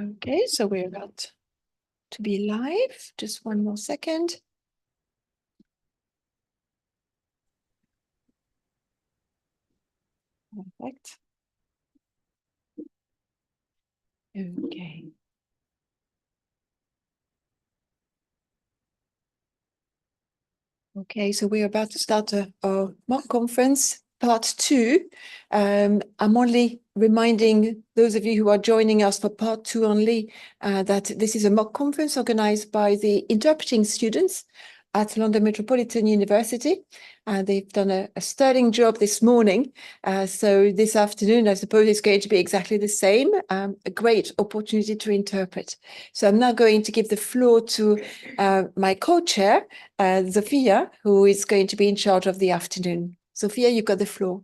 Okay, so we're about to be live. Just one more second. Perfect. Okay. Okay, so we're about to start our mock conference, part 2. I'm only reminding those of you who are joining us for part 2 only that this is a mock conference organized by the interpreting students at London Metropolitan University. They've done a sterling job this morning. So this afternoon, I suppose it's going to be exactly the same, a great opportunity to interpret. So I'm now going to give the floor to my co-chair, Zofia, who is going to be in charge of the afternoon. Zofia, you've got the floor.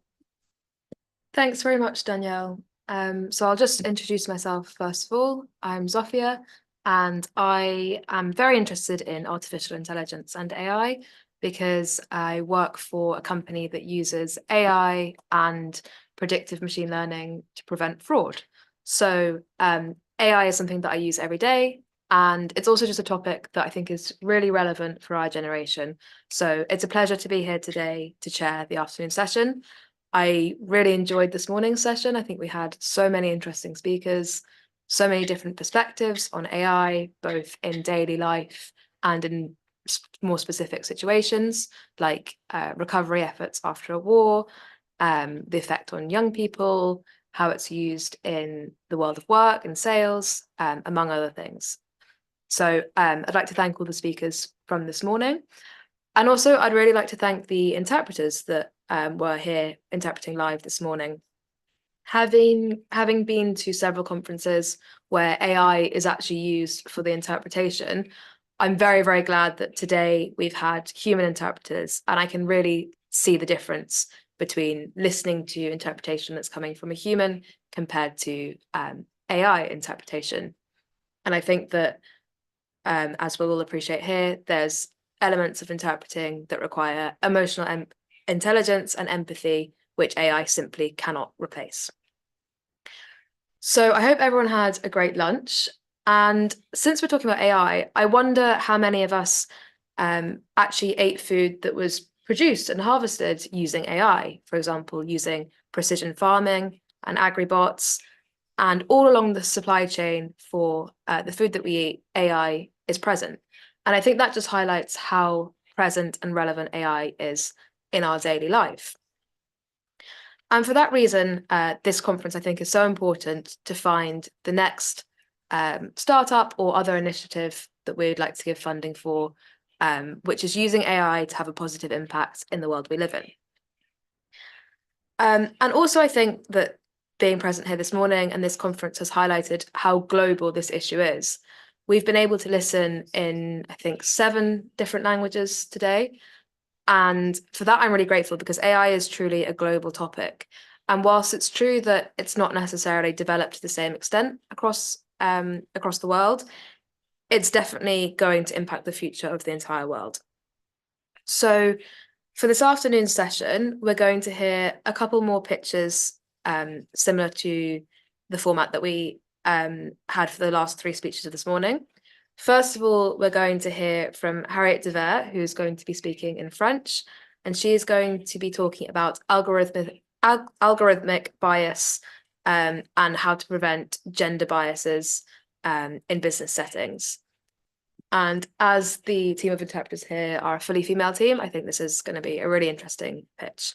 Thanks very much, Danielle. So I'll just introduce myself first of all. I'm Zofia, and I am very interested in artificial intelligence and AI because I work for a company that uses AI and predictive machine learning to prevent fraud. So AI is something that I use every day, and it's also just a topic that I think is really relevant for our generation. So it's a pleasure to be here today to chair the afternoon session. I really enjoyed this morning's session. I think we had so many interesting speakers, so many different perspectives on AI, both in daily life and in more specific situations, like recovery efforts after a war, the effect on young people, how it's used in the world of work and sales, among other things. So I'd like to thank all the speakers from this morning. And also, I'd really like to thank the interpreters that were here interpreting live this morning. Having been to several conferences where AI is actually used for the interpretation, I'm very, very glad that today we've had human interpreters, and I can really see the difference between listening to interpretation that's coming from a human compared to AI interpretation. And I think that, as we'll all appreciate here, there's elements of interpreting that require emotional intelligence and empathy, which AI simply cannot replace. So I hope everyone had a great lunch. And since we're talking about AI, I wonder how many of us actually ate food that was produced and harvested using AI, for example, using precision farming and agribots. And all along the supply chain for the food that we eat, AI is present. And I think that just highlights how present and relevant AI is in our daily life. And for that reason, this conference, I think, is so important to find the next startup or other initiative that we'd like to give funding for, which is using AI to have a positive impact in the world we live in. And also, I think that being present here this morning and this conference has highlighted how global this issue is. We've been able to listen in, I think, 7 different languages today. And for that, I'm really grateful because AI is truly a global topic. And whilst it's true that it's not necessarily developed to the same extent across the world, it's definitely going to impact the future of the entire world. So for this afternoon session, we're going to hear a couple more pitches similar to the format that we had for the last 3 speeches of this morning. First of all, we're going to hear from Harriet de Vere, who's going to be speaking in French, and she is going to be talking about algorithmic bias and how to prevent gender biases in business settings. And as the team of interpreters here are a fully female team, I think this is going to be a really interesting pitch.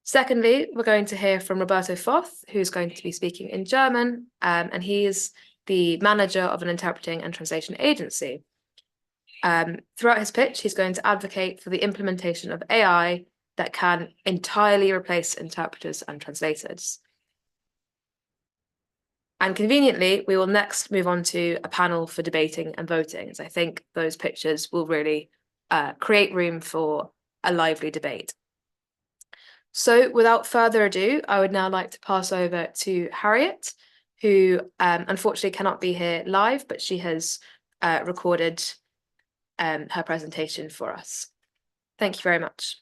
Secondly, we're going to hear from Roberto Foth, who's going to be speaking in German, and he's the manager of an interpreting and translation agency. Throughout his pitch, he's going to advocate for the implementation of AI that can entirely replace interpreters and translators. And conveniently, we will next move on to a panel for debating and voting, as I think those pitches will really create room for a lively debate. So without further ado, I would now like to pass over to Harriet, who unfortunately cannot be here live, but she has recorded her presentation for us. Thank you very much.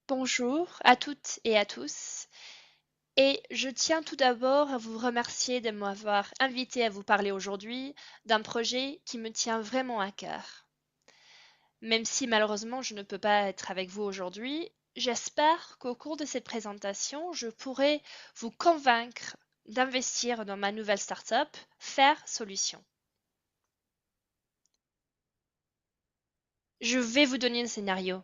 Bonjour à toutes et à tous. Et je tiens tout d'abord à vous remercier de m'avoir invité à vous parler aujourd'hui d'un projet qui me tient vraiment à cœur. Même si malheureusement je ne peux pas être avec vous aujourd'hui, j'espère qu'au cours de cette présentation, je pourrai vous convaincre d'investir dans ma nouvelle startup, Faire Solutions. Je vais vous donner un scénario.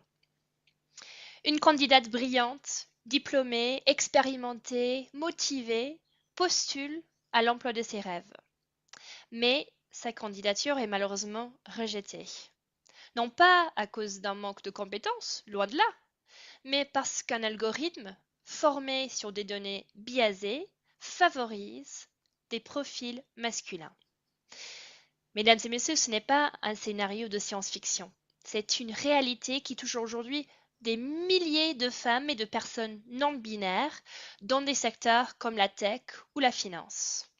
Une candidate brillante, diplômée, expérimentée, motivée, postule à l'emploi de ses rêves. Mais sa candidature est malheureusement rejetée. Non pas à cause d'un manque de compétences, loin de là, mais parce qu'un algorithme formé sur des données biaisées favorise des profils masculins. Mesdames et messieurs, ce n'est pas un scénario de science-fiction. C'est une réalité qui touche aujourd'hui des milliers de femmes et de personnes non binaires dans des secteurs comme la tech ou la finance.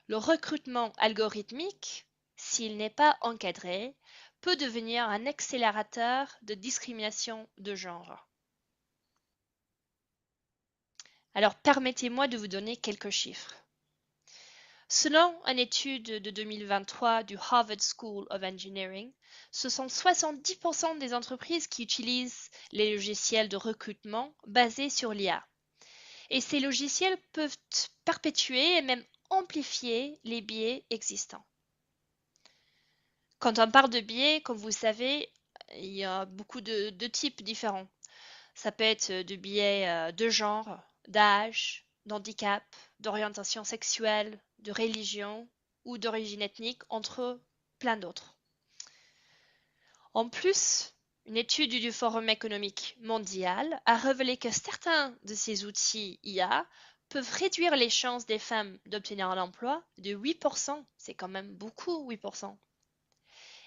Le recrutement algorithmique, s'il n'est pas encadré, peut devenir un accélérateur de discrimination de genre. Alors permettez-moi de vous donner quelques chiffres. Selon une étude de 2023 du Harvard School of Engineering, ce sont 70% des entreprises qui utilisent les logiciels de recrutement basés sur l'IA. Et ces logiciels peuvent perpétuer et même amplifier les biais existants. Quand on parle de biais, comme vous savez, il y a beaucoup de types différents. Ça peut être de biais de genre, d'âge, d'handicap, d'orientation sexuelle, de religion ou d'origine ethnique, entre plein d'autres. En plus, une étude du Forum économique mondial a révélé que certains de ces outils IA peuvent réduire les chances des femmes d'obtenir un emploi de 8%. C'est quand même beaucoup, 8%.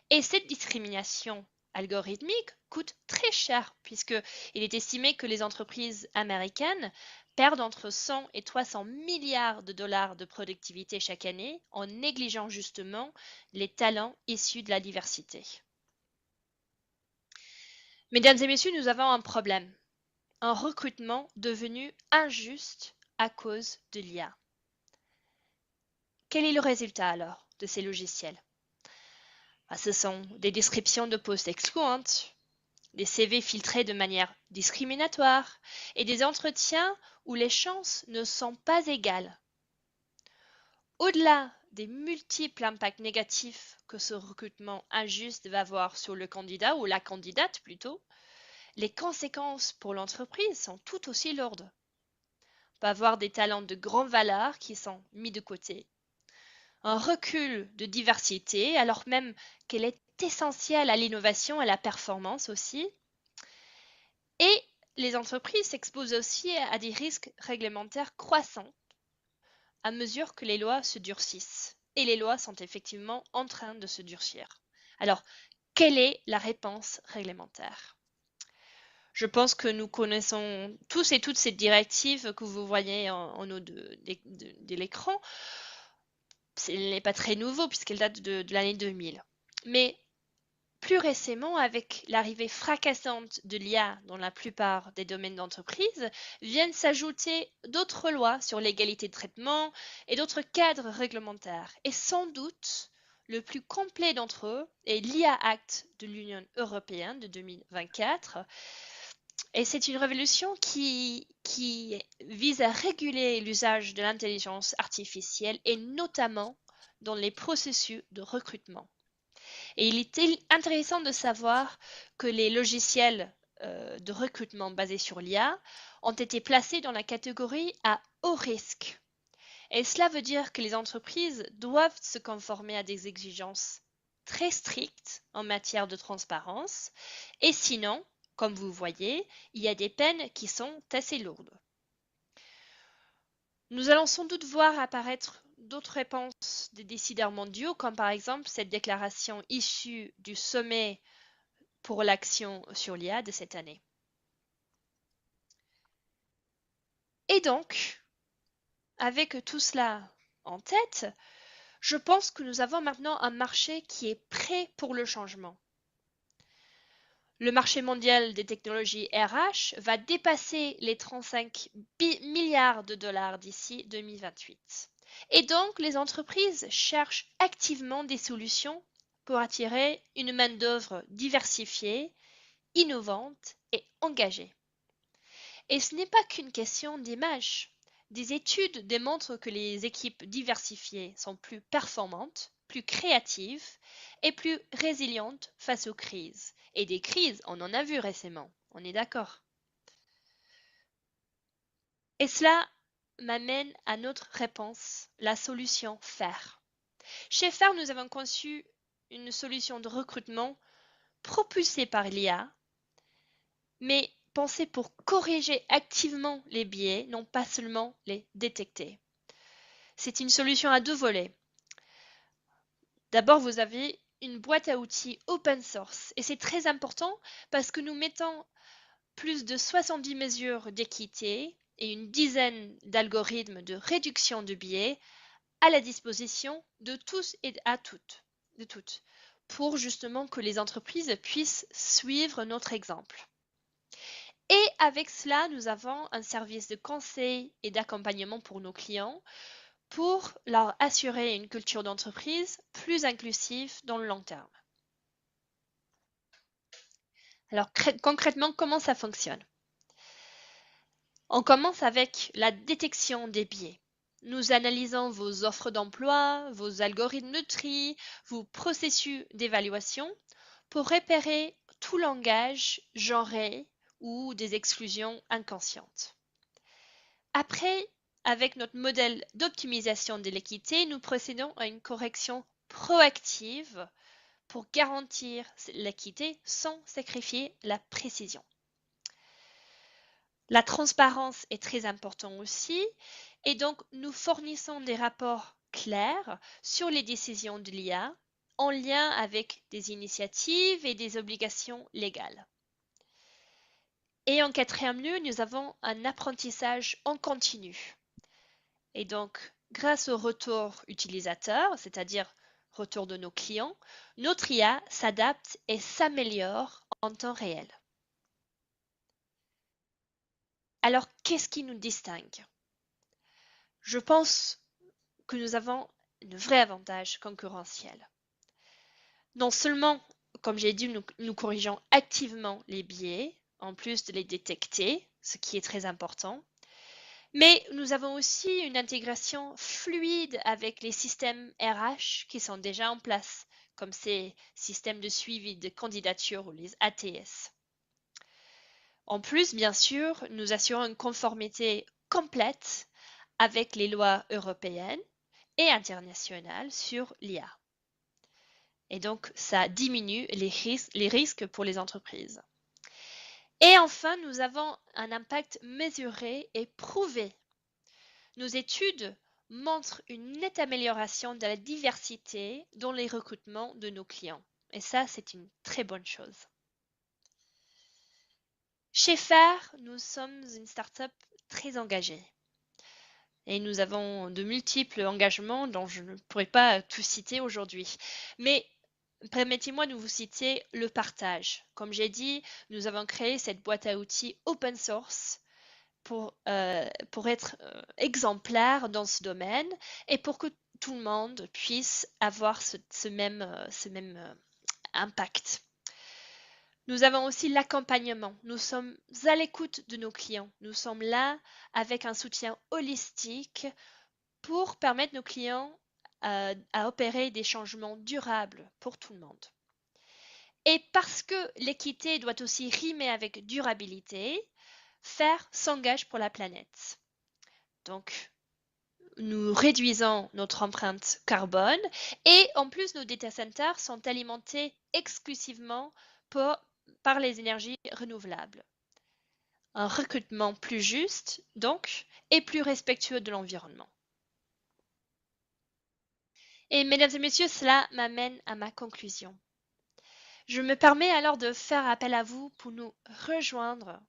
Et cette discrimination algorithmique coûte très cher puisqu'il est estimé que les entreprises américaines perdent entre 100 et 300 milliards de dollars de productivité chaque année en négligeant justement les talents issus de la diversité. Mesdames et messieurs, nous avons un problème. Un recrutement devenu injuste à cause de l'IA. Quel est le résultat alors de ces logiciels? Ce sont des descriptions de postes excluantes, des CV filtrés de manière discriminatoire et des entretiens où les chances ne sont pas égales. Au-delà des multiples impacts négatifs que ce recrutement injuste va avoir sur le candidat ou la candidate plutôt, les conséquences pour l'entreprise sont tout aussi lourdes. On peut avoir des talents de grande valeur qui sont mis de côté, un recul de diversité alors même qu'elle est essentielle à l'innovation et à la performance aussi, et les entreprises s'exposent aussi à des risques réglementaires croissants à mesure que les lois se durcissent. Et les lois sont effectivement en train de se durcir. Alors, quelle est la réponse réglementaire? Je pense que nous connaissons tous et toutes ces directives que vous voyez en haut de l'écran. Elle n'est pas très nouveau puisqu'elle date de l'année 2000. Mais plus récemment, avec l'arrivée fracassante de l'IA dans la plupart des domaines d'entreprise, viennent s'ajouter d'autres lois sur l'égalité de traitement et d'autres cadres réglementaires. Et sans doute, le plus complet d'entre eux est l'IA Act de l'Union européenne de 2024. Et c'est une révolution qui vise à réguler l'usage de l'intelligence artificielle et notamment dans les processus de recrutement. Et il était intéressant de savoir que les logiciels de recrutement basés sur l'IA ont été placés dans la catégorie à haut risque. Et cela veut dire que les entreprises doivent se conformer à des exigences très strictes en matière de transparence. Et sinon, comme vous voyez, il y a des peines qui sont assez lourdes. Nous allons sans doute voir apparaître d'autres réponses des décideurs mondiaux, comme par exemple cette déclaration issue du sommet pour l'action sur l'IA de cette année. Et donc, avec tout cela en tête, je pense que nous avons maintenant un marché qui est prêt pour le changement. Le marché mondial des technologies RH va dépasser les 35 milliards de dollars d'ici 2028. Et donc, les entreprises cherchent activement des solutions pour attirer une main-d'œuvre diversifiée, innovante et engagée. Et ce n'est pas qu'une question d'image. Des études démontrent que les équipes diversifiées sont plus performantes, plus créatives et plus résilientes face aux crises. Et des crises, on en a vu récemment, on est d'accord. Et cela m'amène à notre réponse, la solution FAIR. Chez FAIR, nous avons conçu une solution de recrutement propulsée par l'IA, mais pensée pour corriger activement les biais, non pas seulement les détecter. C'est une solution à deux volets. D'abord, vous avez une boîte à outils open source et c'est très important parce que nous mettons plus de 70 mesures d'équité et une dizaine d'algorithmes de réduction de biais à la disposition de tous et de toutes, pour justement que les entreprises puissent suivre notre exemple. Et avec cela, nous avons un service de conseil et d'accompagnement pour nos clients pour leur assurer une culture d'entreprise plus inclusive dans le long terme. Alors concrètement, comment ça fonctionne? On commence avec la détection des biais. Nous analysons vos offres d'emploi, vos algorithmes de tri, vos processus d'évaluation pour repérer tout langage genré ou des exclusions inconscientes. Après, avec notre modèle d'optimisation de l'équité, nous procédons à une correction proactive pour garantir l'équité sans sacrifier la précision. La transparence est très importante aussi et donc nous fournissons des rapports clairs sur les décisions de l'IA en lien avec des initiatives et des obligations légales. Et en quatrième lieu, nous avons un apprentissage en continu. Et donc, grâce au retour utilisateur, c'est-à-dire retour de nos clients, notre IA s'adapte et s'améliore en temps réel. Alors, qu'est-ce qui nous distingue? Je pense que nous avons un vrai avantage concurrentiel. Non seulement, comme j'ai dit, nous corrigeons activement les biais, en plus de les détecter, ce qui est très important, mais nous avons aussi une intégration fluide avec les systèmes RH qui sont déjà en place, comme ces systèmes de suivi de candidature ou les ATS. En plus, bien sûr, nous assurons une conformité complète avec les lois européennes et internationales sur l'IA. Et donc, ça diminue les risques pour les entreprises. Et enfin, nous avons un impact mesuré et prouvé. Nos études montrent une nette amélioration de la diversité dans les recrutements de nos clients. Et ça, c'est une très bonne chose. Chez FAIR, nous sommes une start-up très engagée. Et nous avons de multiples engagements dont je ne pourrais pas tout citer aujourd'hui. Mais permettez-moi de vous citer le partage. Comme j'ai dit, nous avons créé cette boîte à outils open source pour être exemplaire dans ce domaine et pour que tout le monde puisse avoir ce même impact. Nous avons aussi l'accompagnement. Nous sommes à l'écoute de nos clients. Nous sommes là avec un soutien holistique pour permettre nos clients à opérer des changements durables pour tout le monde. Et parce que l'équité doit aussi rimer avec durabilité, FAIR s'engage pour la planète. Donc, nous réduisons notre empreinte carbone et en plus, nos data centers sont alimentés exclusivement par les énergies renouvelables. Un recrutement plus juste, donc, et plus respectueux de l'environnement. Et mesdames et messieurs, cela m'amène à ma conclusion. Je me permets alors de faire appel à vous pour nous rejoindre.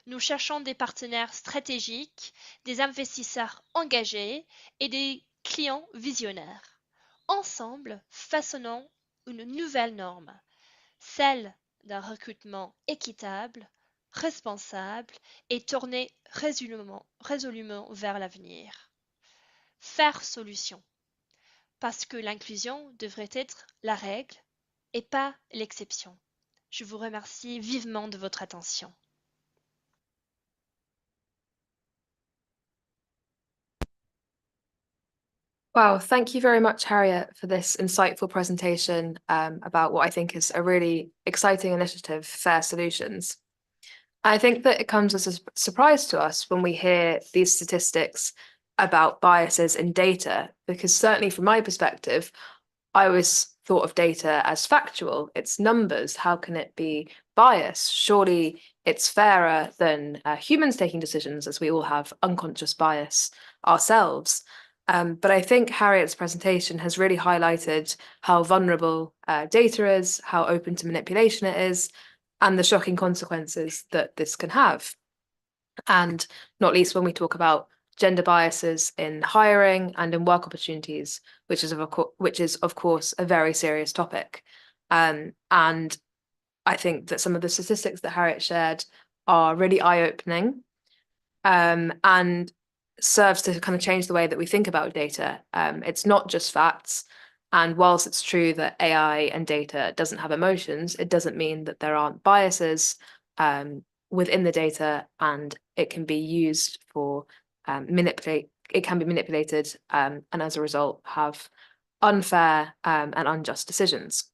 Nous cherchons des partenaires stratégiques, des investisseurs engagés et des clients visionnaires. Ensemble, façonnons une nouvelle norme, celle d'un recrutement équitable, responsable et tourné résolument vers l'avenir. Faire solution, parce que l'inclusion devrait être la règle et pas l'exception. Je vous remercie vivement de votre attention. Wow, thank you very much, Harriet, for this insightful presentation about what I think is a really exciting initiative, Fair Solutions. I think that it comes as a surprise to us when we hear these statistics about biases in data, because certainly from my perspective, I always thought of data as factual. It's numbers. How can it be biased? Surely it's fairer than humans taking decisions, as we all have unconscious bias ourselves. But I think Harriet's presentation has really highlighted how vulnerable data is, how open to manipulation it is, and the shocking consequences that this can have. And not least when we talk about gender biases in hiring and in work opportunities, which is of course a very serious topic. And I think that some of the statistics that Harriet shared are really eye-opening, and serves to kind of change the way that we think about data. It's not just facts. And whilst it's true that AI and data doesn't have emotions, it doesn't mean that there aren't biases within the data, and it can be used for it can be manipulated, and as a result have unfair and unjust decisions.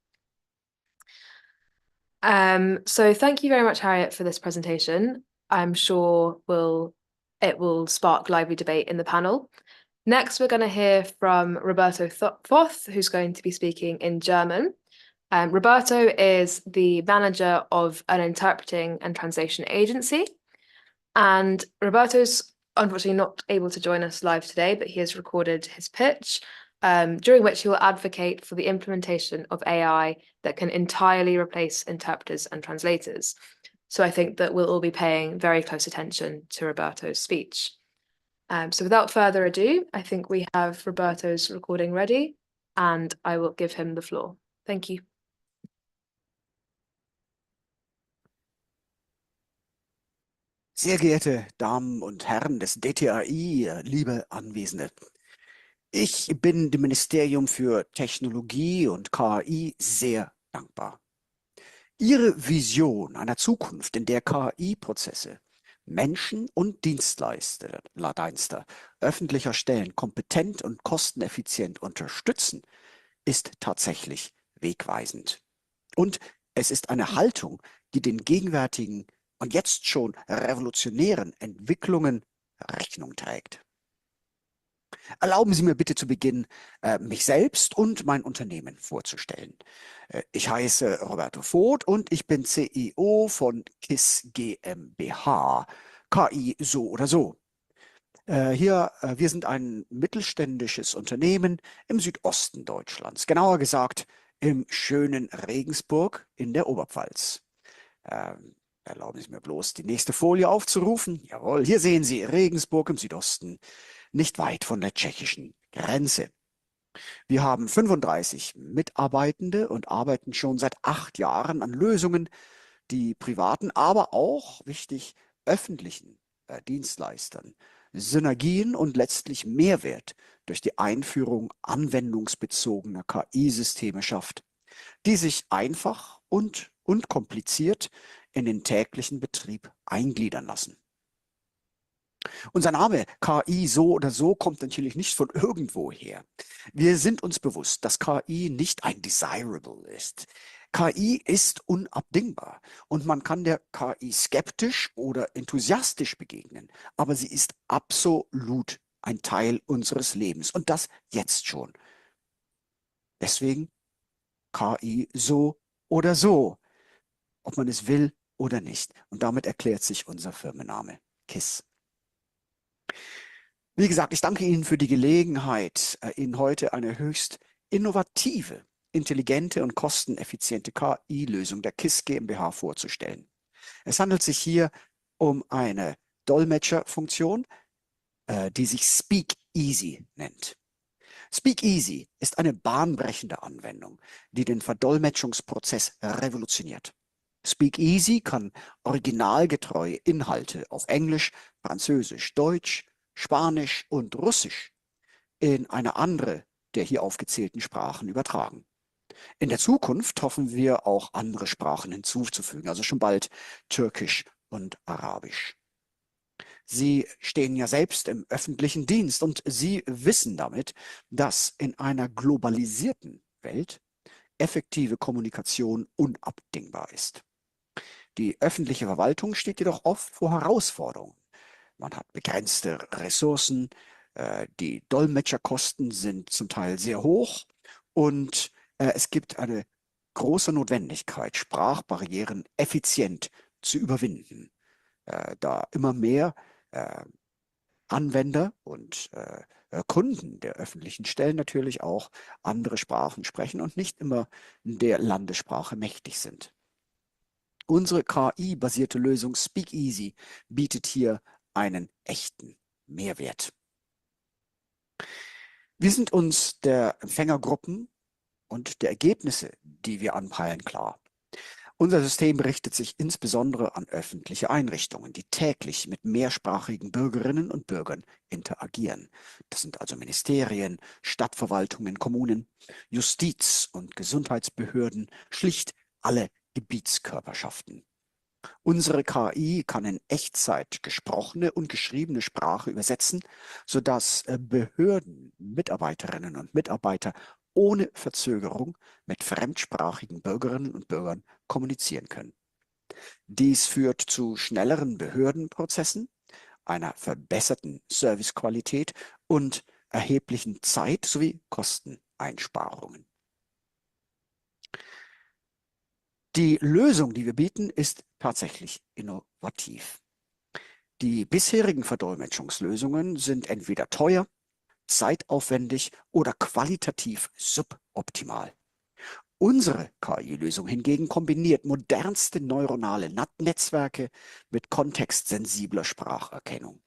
So thank you very much, Harriet, for this presentation. I'm sure it will spark lively debate in the panel. Next, we're going to hear from Roberto Voth, who's going to be speaking in German. Roberto is the manager of an interpreting and translation agency. And Roberto's unfortunately not able to join us live today, but he has recorded his pitch, during which he will advocate for the implementation of AI that can entirely replace interpreters and translators. So I think that we'll all be paying very close attention to Roberto's speech. So without further ado, I think we have Roberto's recording ready, and I will give him the floor. Thank you. Sehr geehrte Damen und Herren des DTAI, liebe Anwesende. Ich bin dem Ministerium für Technologie und KI sehr dankbar. Ihre Vision einer Zukunft, in der KI-Prozesse Menschen und Dienstleister öffentlicher Stellen kompetent und kosteneffizient unterstützen, ist tatsächlich wegweisend. Und es ist eine Haltung, die den gegenwärtigen und jetzt schon revolutionären Entwicklungen Rechnung trägt. Erlauben Sie mir bitte zu Beginn, mich selbst und mein Unternehmen vorzustellen. Ich heiße Roberto Voth und ich bin CEO von KISS GmbH, KI so oder so. Wir sind ein mittelständisches Unternehmen im Südosten Deutschlands, genauer gesagt im schönen Regensburg in der Oberpfalz. Erlauben Sie mir bloß, die nächste Folie aufzurufen. Jawohl, hier sehen Sie Regensburg im Südosten, nicht weit von der tschechischen Grenze. Wir haben 35 Mitarbeitende und arbeiten schon seit 8 Jahren an Lösungen, die privaten, aber auch, wichtig, öffentlichen Dienstleistern Synergien und letztlich Mehrwert durch die Einführung anwendungsbezogener KI-Systeme schafft, die sich einfach und unkompliziert in den täglichen Betrieb eingliedern lassen. Unser Name KI so oder so kommt natürlich nicht von irgendwo her. Wir sind uns bewusst, dass KI nicht ein Desirable ist. KI ist unabdingbar und man kann der KI skeptisch oder enthusiastisch begegnen, aber sie ist absolut ein Teil unseres Lebens und das jetzt schon. Deswegen KI so oder so, ob man es will oder nicht. Und damit erklärt sich unser Firmenname KISS. Wie gesagt, ich danke Ihnen für die Gelegenheit, Ihnen heute eine höchst innovative, intelligente und kosteneffiziente KI-Lösung der KISS GmbH vorzustellen. Es handelt sich hier um eine Dolmetscherfunktion, die sich Speak Easy nennt. Speak Easy ist eine bahnbrechende Anwendung, die den Verdolmetschungsprozess revolutioniert. SpeakEasy kann originalgetreu Inhalte auf Englisch, Französisch, Deutsch, Spanisch und Russisch in eine andere der hier aufgezählten Sprachen übertragen. In der Zukunft hoffen wir auch andere Sprachen hinzuzufügen, also schon bald Türkisch und Arabisch. Sie stehen ja selbst im öffentlichen Dienst und Sie wissen damit, dass in einer globalisierten Welt effektive Kommunikation unabdingbar ist. Die öffentliche Verwaltung steht jedoch oft vor Herausforderungen. Man hat begrenzte Ressourcen, die Dolmetscherkosten sind zum Teil sehr hoch und es gibt eine große Notwendigkeit, Sprachbarrieren effizient zu überwinden, da immer mehr Anwender und Kunden der öffentlichen Stellen natürlich auch andere Sprachen sprechen und nicht immer der Landessprache mächtig sind. Unsere KI-basierte Lösung SpeakEasy bietet hier einen echten Mehrwert. Wir sind uns der Empfängergruppen und der Ergebnisse, die wir anpeilen, klar. Unser System richtet sich insbesondere an öffentliche Einrichtungen, die täglich mit mehrsprachigen Bürgerinnen und Bürgern interagieren. Das sind also Ministerien, Stadtverwaltungen, Kommunen, Justiz- und Gesundheitsbehörden, schlicht alle Gebietskörperschaften. Unsere KI kann in Echtzeit gesprochene und geschriebene Sprache übersetzen, sodass Behörden, Mitarbeiterinnen und Mitarbeiter ohne Verzögerung mit fremdsprachigen Bürgerinnen und Bürgern kommunizieren können. Dies führt zu schnelleren Behördenprozessen, einer verbesserten Servicequalität und erheblichen Zeit- sowie Kosteneinsparungen. Die Lösung, die wir bieten, ist tatsächlich innovativ. Die bisherigen Verdolmetschungslösungen sind entweder teuer, zeitaufwendig oder qualitativ suboptimal. Unsere KI-Lösung hingegen kombiniert modernste neuronale Netzwerke mit kontextsensibler Spracherkennung.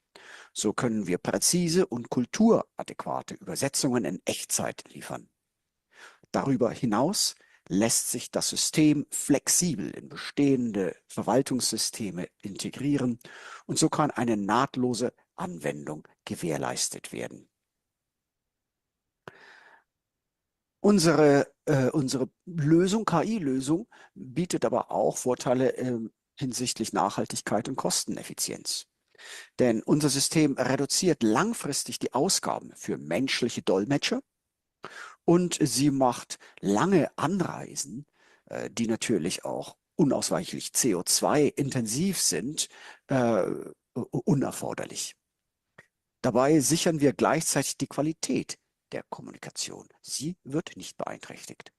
So können wir präzise und kulturadäquate Übersetzungen in Echtzeit liefern. Darüber hinaus lässt sich das System flexibel in bestehende Verwaltungssysteme integrieren und so kann eine nahtlose Anwendung gewährleistet werden. Unsere Lösung, KI-Lösung, bietet aber auch Vorteile hinsichtlich Nachhaltigkeit und Kosteneffizienz. Denn unser System reduziert langfristig die Ausgaben für menschliche Dolmetscher und sie macht lange Anreisen, die natürlich auch unausweichlich CO2-intensiv sind, unerforderlich. Dabei sichern wir gleichzeitig die Qualität der Kommunikation. Sie wird nicht beeinträchtigt.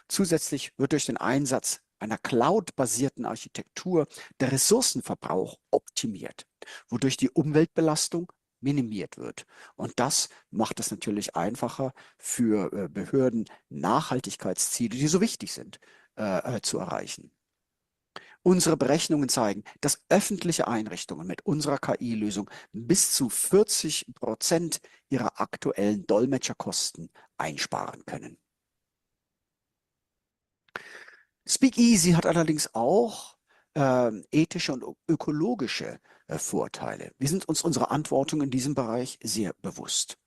Zusätzlich wird durch den Einsatz einer Cloud-basierten Architektur der Ressourcenverbrauch optimiert, wodurch die Umweltbelastung minimiert wird. Und das macht es natürlich einfacher für Behörden, Nachhaltigkeitsziele, die so wichtig sind, zu erreichen. Unsere Berechnungen zeigen, dass öffentliche Einrichtungen mit unserer KI-Lösung bis zu 40% ihrer aktuellen Dolmetscherkosten einsparen können. SpeakEasy hat allerdings auch ethische und ökologische Vorteile. Wir sind uns unserer Verantwortung in diesem Bereich sehr bewusst.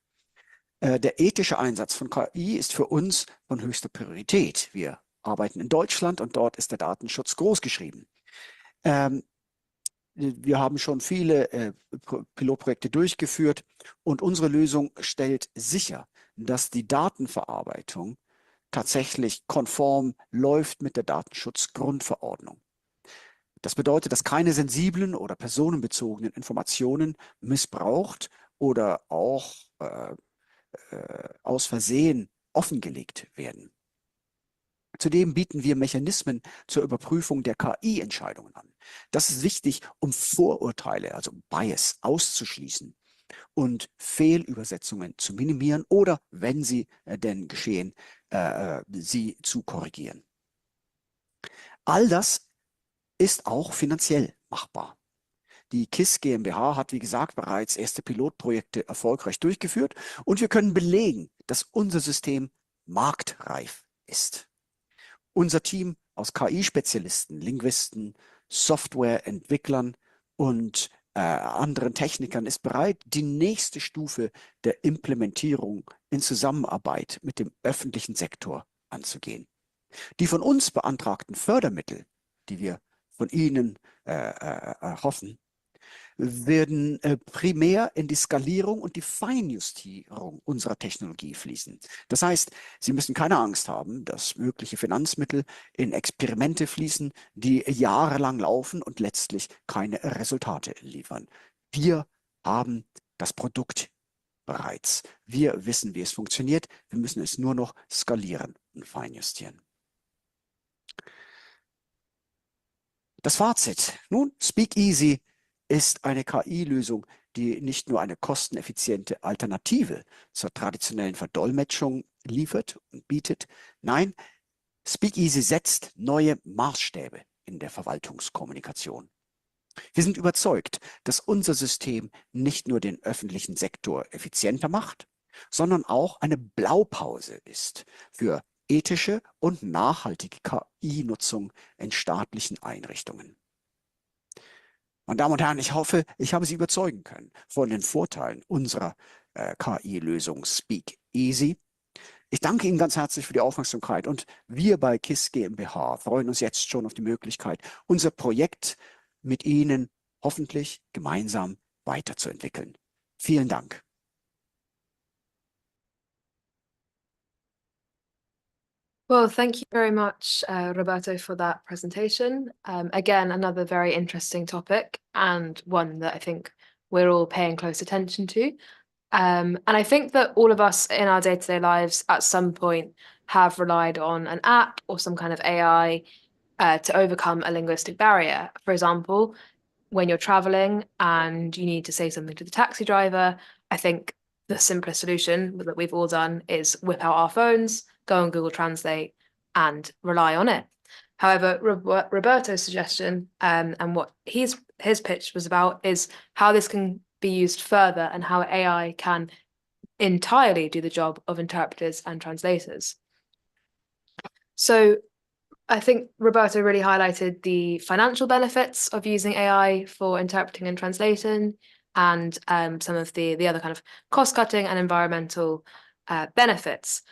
Der ethische Einsatz von KI ist für uns von höchster Priorität. Wir arbeiten in Deutschland und dort ist der Datenschutz großgeschrieben. Wir haben schon viele Pilotprojekte durchgeführt und unsere Lösung stellt sicher, dass die Datenverarbeitung tatsächlich konform läuft mit der Datenschutzgrundverordnung. Das bedeutet, dass keine sensiblen oder personenbezogenen Informationen missbraucht oder auch aus Versehen offengelegt werden. Zudem bieten wir Mechanismen zur Überprüfung der KI-Entscheidungen an. Das ist wichtig, um Vorurteile, also Bias, auszuschließen und Fehlübersetzungen zu minimieren oder, wenn sie denn geschehen, sie zu korrigieren. All das ist auch finanziell machbar. Die KISS GmbH hat, wie gesagt, bereits erste Pilotprojekte erfolgreich durchgeführt und wir können belegen, dass unser System marktreif ist. Unser Team aus KI-Spezialisten, Linguisten, Softwareentwicklern und anderen Technikern ist bereit, die nächste Stufe der Implementierung in Zusammenarbeit mit dem öffentlichen Sektor anzugehen. Die von uns beantragten Fördermittel, die wir von Ihnen erhoffen, werden primär in die Skalierung und die Feinjustierung unserer Technologie fließen. Das heißt, Sie müssen keine Angst haben, dass mögliche Finanzmittel in Experimente fließen, die jahrelang laufen und letztlich keine Resultate liefern. Wir haben das Produkt bereits. Wir wissen, wie es funktioniert. Wir müssen es nur noch skalieren und feinjustieren. Das Fazit. Nun, SpeakEasy ist eine KI-Lösung, die nicht nur eine kosteneffiziente Alternative zur traditionellen Verdolmetschung liefert und bietet. Nein, SpeakEasy setzt neue Maßstäbe in der Verwaltungskommunikation. Wir sind überzeugt, dass unser System nicht nur den öffentlichen Sektor effizienter macht, sondern auch eine Blaupause ist für ethische und nachhaltige KI-Nutzung in staatlichen Einrichtungen. Meine Damen und Herren, ich hoffe, ich habe Sie überzeugen können von den Vorteilen unserer KI-Lösung SpeakEasy. Ich danke Ihnen ganz herzlich für die Aufmerksamkeit und wir bei KISS GmbH freuen uns jetzt schon auf die Möglichkeit, unser Projekt mit Ihnen hoffentlich gemeinsam weiterzuentwickeln. Vielen Dank. Well, thank you very much, Roberto, for that presentation. Again, another very interesting topic and one that I think we're all paying close attention to. And I think that all of us in our day-to-day lives at some point have relied on an app or some kind of AI to overcome a linguistic barrier. For example, when you're traveling and you need to say something to the taxi driver, I think the simplest solution that we've all done is whip out our phones, go on Google Translate and rely on it. However, Roberto's suggestion and what his pitch was about is how this can be used further and how AI can entirely do the job of interpreters and translators. So I think Roberto really highlighted the financial benefits of using AI for interpreting and translating and some of the other kind of cost-cutting and environmental benefits.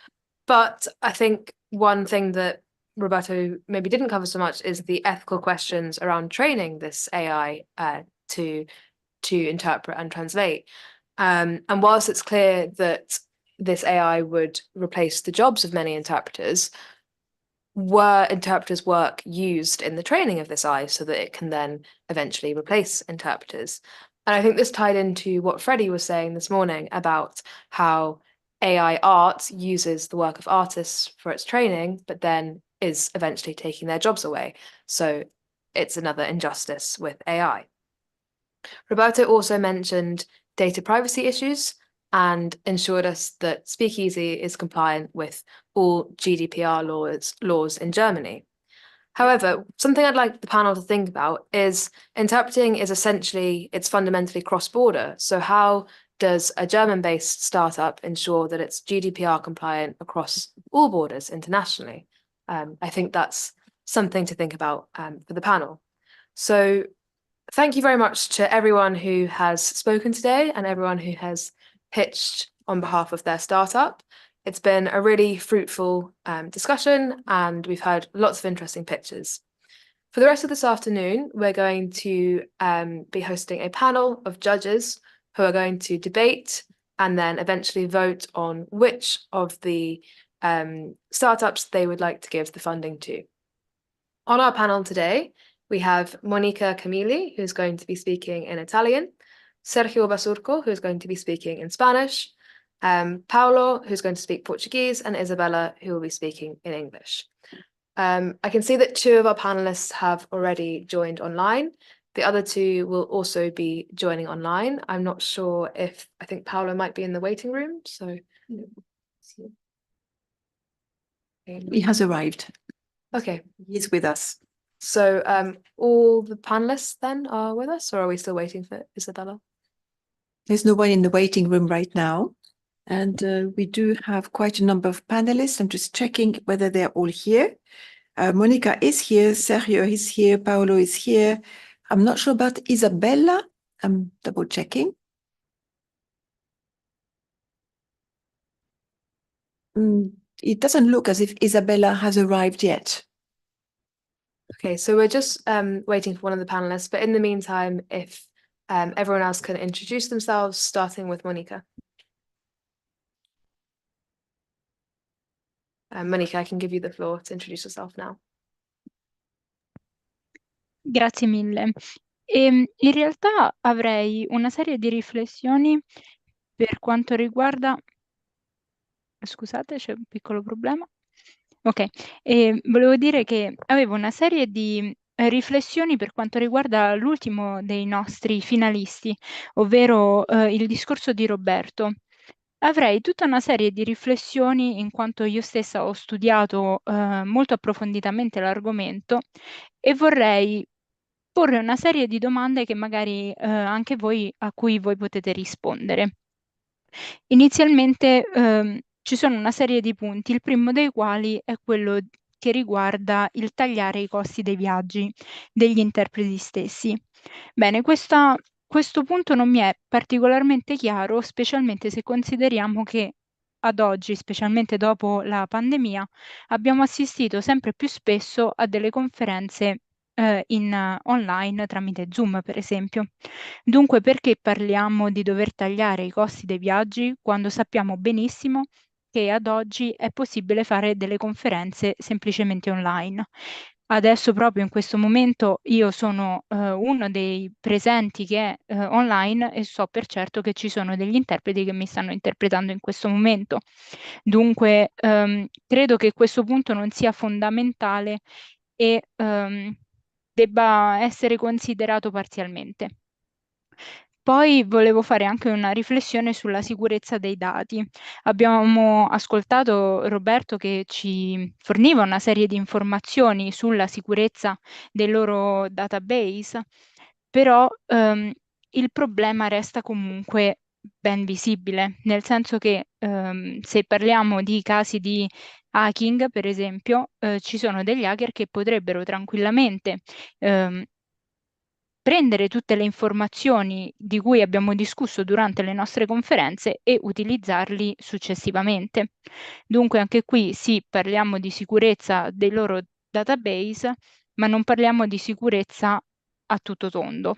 But I think one thing that Roberto maybe didn't cover so much is the ethical questions around training this AI to interpret and translate. And whilst it's clear that this AI would replace the jobs of many interpreters, were interpreters' work used in the training of this AI so that it can then eventually replace interpreters? And I think this tied into what Freddie was saying this morning about how AI art uses the work of artists for its training, but then is eventually taking their jobs away. So it's another injustice with AI. Roberto also mentioned data privacy issues and ensured us that SpeakEasy is compliant with all GDPR laws in Germany. However, something I'd like the panel to think about is interpreting is essentially, it's fundamentally cross-border. So how does a German-based startup ensure that it's GDPR compliant across all borders internationally? I think that's something to think about for the panel. So thank you very much to everyone who has spoken today and everyone who has pitched on behalf of their startup. It's been a really fruitful discussion and we've heard lots of interesting pitches. For the rest of this afternoon, we're going to be hosting a panel of judges who are going to debate and then eventually vote on which of the startups they would like to give the funding to. On our panel today, we have Monica Camilli, who's going to be speaking in Italian, Sergio Basurco, who's going to be speaking in Spanish, Paulo, who's going to speak Portuguese, and Isabella, who will be speaking in English. I can see that 2 of our panelists have already joined online. The other 2 will also be joining online. I'm not sure if, I think Paulo might be in the waiting room, so. He has arrived. Okay. He's with us. So all the panelists then are with us, or are we still waiting for Isabella? There's no one in the waiting room right now. And we do have quite a number of panelists. I'm just checking whether they're all here. Monica is here, Sergio is here, Paolo is here. I'm not sure about Isabella. I'm double checking. It doesn't look as if Isabella has arrived yet. Okay, so we're just waiting for one of the panelists, but in the meantime, if everyone else can introduce themselves, starting with Monica. Monica, I can give you the floor to introduce yourself now. Grazie mille. In realtà avrei una serie di riflessioni per quanto riguarda... Scusate, c'è un piccolo problema. Ok, volevo dire che avevo una serie di riflessioni per quanto riguarda l'ultimo dei nostri finalisti, ovvero il discorso di Roberto. Avrei tutta una serie di riflessioni in quanto io stessa ho studiato molto approfonditamente l'argomento e vorrei porre una serie di domande che magari anche voi, a cui voi potete rispondere. Inizialmente ci sono una serie di punti, il primo dei quali è quello che riguarda il tagliare i costi dei viaggi degli interpreti stessi. Bene, questo punto non mi è particolarmente chiaro, specialmente se consideriamo che ad oggi, specialmente dopo la pandemia, abbiamo assistito sempre più spesso a delle conferenze online tramite Zoom, per esempio. Dunque, perché parliamo di dover tagliare i costi dei viaggi quando sappiamo benissimo che ad oggi è possibile fare delle conferenze semplicemente online? Adesso, proprio in questo momento, io sono uno dei presenti che è online e so per certo che ci sono degli interpreti che mi stanno interpretando in questo momento. Dunque, credo che questo punto non sia fondamentale e debba essere considerato parzialmente. Poi volevo fare anche una riflessione sulla sicurezza dei dati. Abbiamo ascoltato Roberto che ci forniva una serie di informazioni sulla sicurezza dei loro database, però il problema resta comunque ben visibile, nel senso che se parliamo di casi di hacking, per esempio, ci sono degli hacker che potrebbero tranquillamente prendere tutte le informazioni di cui abbiamo discusso durante le nostre conferenze e utilizzarli successivamente. Dunque anche qui sì, parliamo di sicurezza dei loro database, ma non parliamo di sicurezza a tutto tondo.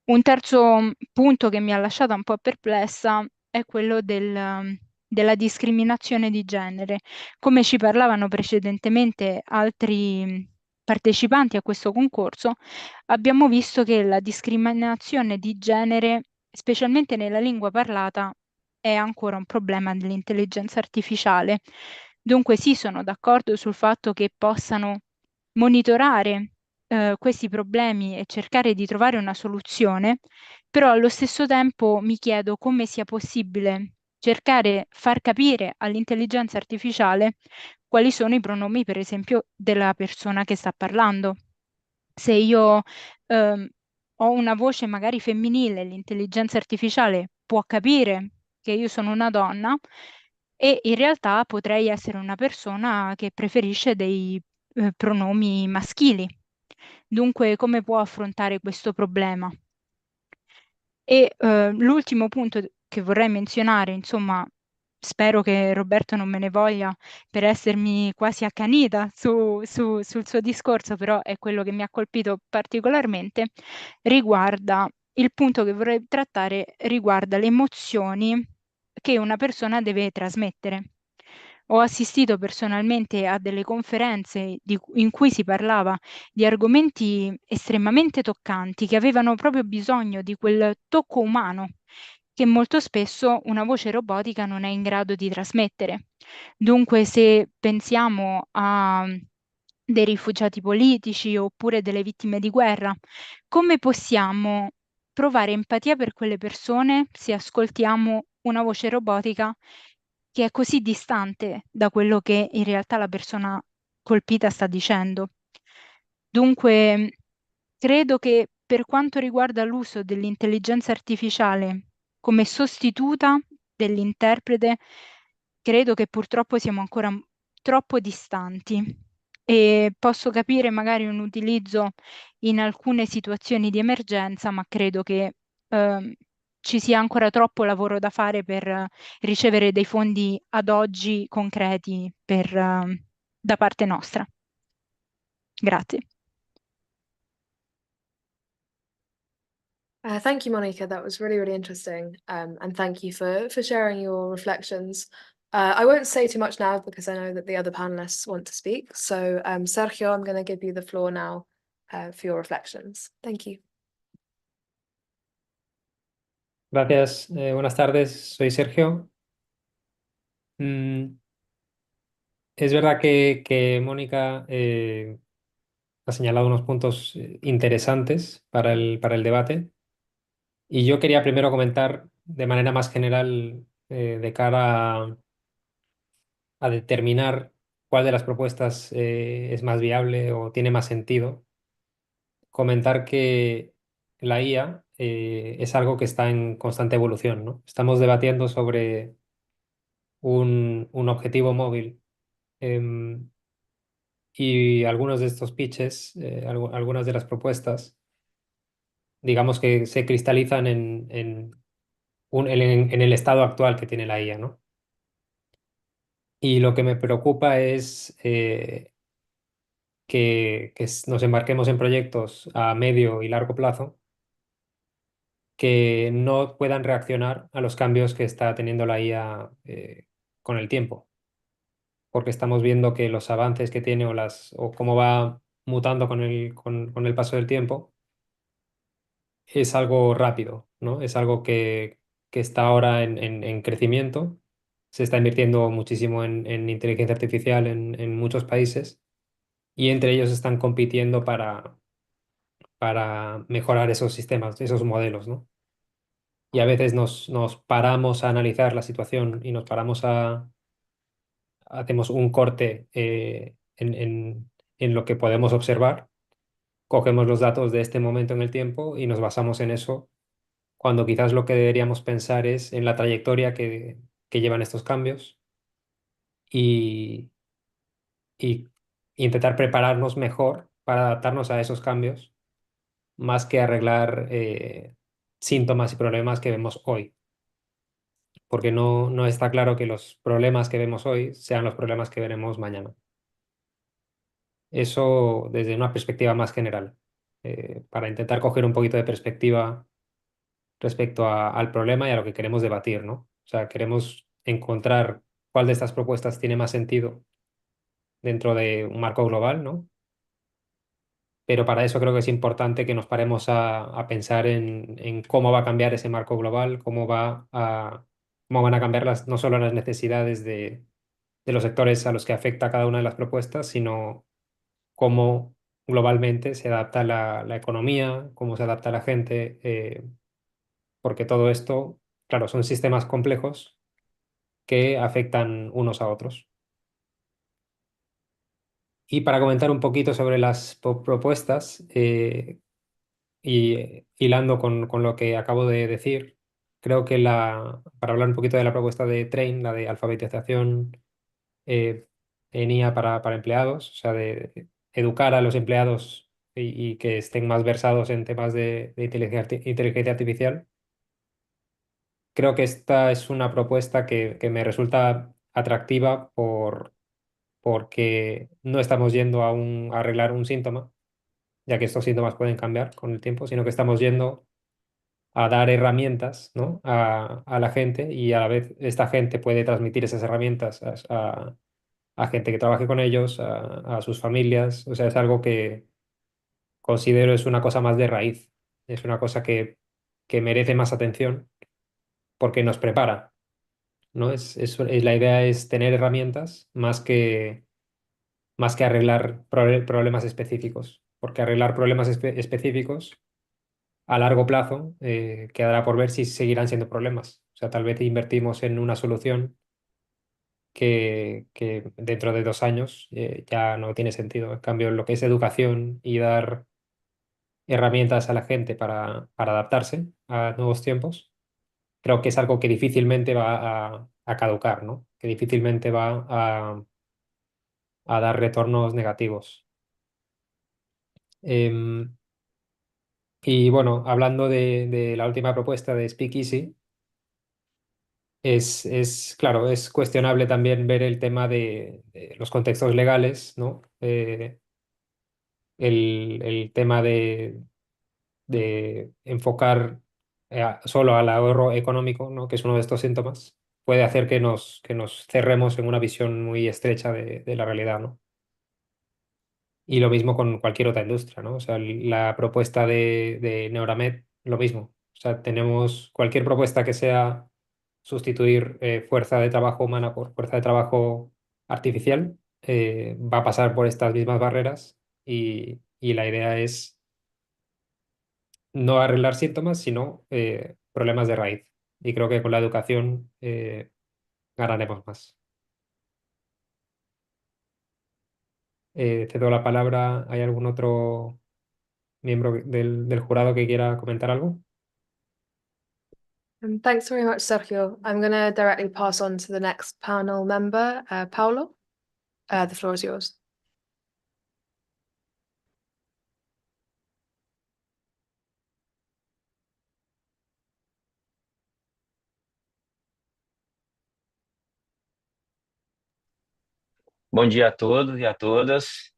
Un terzo punto che mi ha lasciata un po' perplessa è quello della discriminazione di genere. Come ci parlavano precedentemente altri partecipanti a questo concorso, abbiamo visto che la discriminazione di genere, specialmente nella lingua parlata, è ancora un problema dell'intelligenza artificiale. Dunque sì, sono d'accordo sul fatto che possano monitorare questi problemi e cercare di trovare una soluzione, però allo stesso tempo mi chiedo come sia possibile cercare far capire all'intelligenza artificiale quali sono i pronomi, per esempio, della persona che sta parlando. Se io ho una voce magari femminile, l'intelligenza artificiale può capire che io sono una donna e in realtà potrei essere una persona che preferisce dei pronomi maschili. Dunque, come può affrontare questo problema? E l'ultimo punto che vorrei menzionare, insomma, spero che Roberto non me ne voglia per essermi quasi accanita sul suo discorso, però è quello che mi ha colpito particolarmente, riguarda il punto che vorrei trattare, riguarda le emozioni che una persona deve trasmettere. Ho assistito personalmente a delle conferenze in cui si parlava di argomenti estremamente toccanti che avevano proprio bisogno di quel tocco umano che molto spesso una voce robotica non è in grado di trasmettere. Dunque, se pensiamo a dei rifugiati politici oppure delle vittime di guerra, come possiamo provare empatia per quelle persone se ascoltiamo una voce robotica che è così distante da quello che in realtà la persona colpita sta dicendo? Dunque, credo che per quanto riguarda l'uso dell'intelligenza artificiale come sostituta dell'interprete, credo che purtroppo siamo ancora troppo distanti e posso capire magari un utilizzo in alcune situazioni di emergenza, ma credo che ci sia ancora troppo lavoro da fare per ricevere dei fondi ad oggi concreti da parte nostra. Grazie. Thank you, Monica. That was really, really interesting. And thank you for sharing your reflections. I won't say too much now because I know that the other panelists want to speak. So, Sergio, I'm going to give you the floor now for your reflections. Thank you. Gracias, buenas tardes, soy Sergio. Es verdad que Mónica ha señalado unos puntos interesantes para el debate y yo quería primero comentar de manera más general de cara a determinar cuál de las propuestas es más viable o tiene más sentido, comentar que la IA es algo que está en constante evolución, ¿no? Estamos debatiendo sobre un objetivo móvil. Y algunos de estos pitches, algunas de las propuestas, digamos que se cristalizan en el estado actual que tiene la IA, ¿no? Y lo que me preocupa es que nos embarquemos en proyectos a medio y largo plazo que no puedan reaccionar a los cambios que está teniendo la IA con el tiempo, porque estamos viendo que los avances que tiene o cómo va mutando con el paso del tiempo es algo rápido, ¿no? Es algo que está ahora en crecimiento. Se está invirtiendo muchísimo en inteligencia artificial en muchos países y entre ellos están compitiendo para mejorar esos sistemas, esos modelos, ¿no? Y a veces nos paramos a analizar la situación y nos paramos hacemos un corte en lo que podemos observar, cogemos los datos de este momento en el tiempo y nos basamos en eso, cuando quizás lo que deberíamos pensar es en la trayectoria que llevan estos cambios y, y intentar prepararnos mejor para adaptarnos a esos cambios, más que arreglar síntomas y problemas que vemos hoy, porque no está claro que los problemas que vemos hoy sean los problemas que veremos mañana. Eso desde una perspectiva más general, para intentar coger un poquito de perspectiva respecto al problema y a lo que queremos debatir, ¿no? O sea, queremos encontrar cuál de estas propuestas tiene más sentido dentro de un marco global, ¿no? Pero para eso creo que es importante que nos paremos a pensar en cómo va a cambiar ese marco global, cómo van a cambiar no solo las necesidades de los sectores a los que afecta cada una de las propuestas, sino cómo globalmente se adapta la economía, cómo se adapta la gente, porque todo esto, claro, son sistemas complejos que afectan unos a otros. Y para comentar un poquito sobre las propuestas, y hilando con lo que acabo de decir, creo que para hablar un poquito de la propuesta de Train, la de alfabetización eh, en IA para empleados, o sea, de educar a los empleados y que estén más versados en temas de inteligencia artificial. Creo que esta es una propuesta que me resulta atractiva porque no estamos yendo a arreglar un síntoma, ya que estos síntomas pueden cambiar con el tiempo, sino que estamos yendo a dar herramientas, ¿no? a la gente y a la vez esta gente puede transmitir esas herramientas a gente que trabaje con ellos, a sus familias. O sea, es algo que considero es una cosa más de raíz, es una cosa que merece más atención porque nos prepara, ¿no? La idea es tener herramientas más que arreglar problemas específicos, porque arreglar problemas específicos a largo plazo quedará por ver si seguirán siendo problemas. O sea, tal vez invertimos en una solución que dentro de 2 años ya no tiene sentido. En cambio, lo que es educación y dar herramientas a la gente para adaptarse a nuevos tiempos, creo que es algo que difícilmente va a caducar, ¿no? Que difícilmente va a dar retornos negativos. Y bueno, hablando de la última propuesta de Speakeasy, claro, es cuestionable también ver el tema de los contextos legales, ¿no? El tema de enfocar solo al ahorro económico, ¿no? Que es uno de estos síntomas, puede hacer que nos cerremos en una visión muy estrecha de la realidad, ¿no? Y lo mismo con cualquier otra industria, ¿no? O sea, la propuesta de Neuramed, lo mismo. O sea, tenemos cualquier propuesta que sea sustituir fuerza de trabajo humana por fuerza de trabajo artificial, va a pasar por estas mismas barreras y la idea es no arreglar síntomas, sino problemas de raíz. Y creo que con la educación ganaremos más. Te doy la palabra. ¿Hay algún otro miembro del jurado que quiera comentar algo? Thanks very much, Sergio. I'm going to directly pass on to the next panel member, Paulo. The floor is yours. Bom dia a todos e a todas.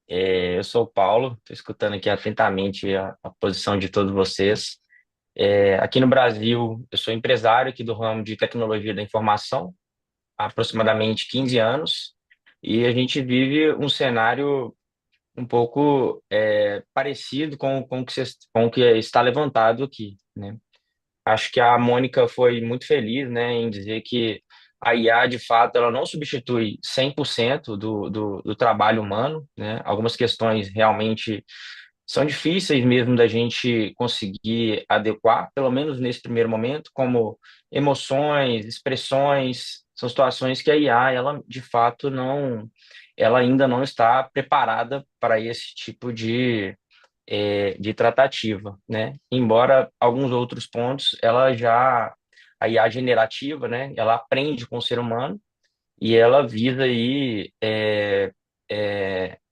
Eu sou o Paulo, estou escutando aqui atentamente a posição de todos vocês. Aqui no Brasil, eu sou empresário aqui do ramo de tecnologia da informação, há aproximadamente 15 anos, e a gente vive um cenário um pouco parecido com o que está levantado aqui, né? Acho que a Mônica foi muito feliz, né, em dizer que a IA, de fato, ela não substitui 100% do trabalho humano, né? Algumas questões realmente são difíceis mesmo da gente conseguir adequar, pelo menos nesse primeiro momento, como emoções, expressões, são situações que a IA, ela, de fato, ela ainda não está preparada para esse tipo de tratativa, né? Embora alguns outros pontos, a IA generativa, né? Ela aprende com o ser humano e ela visa aí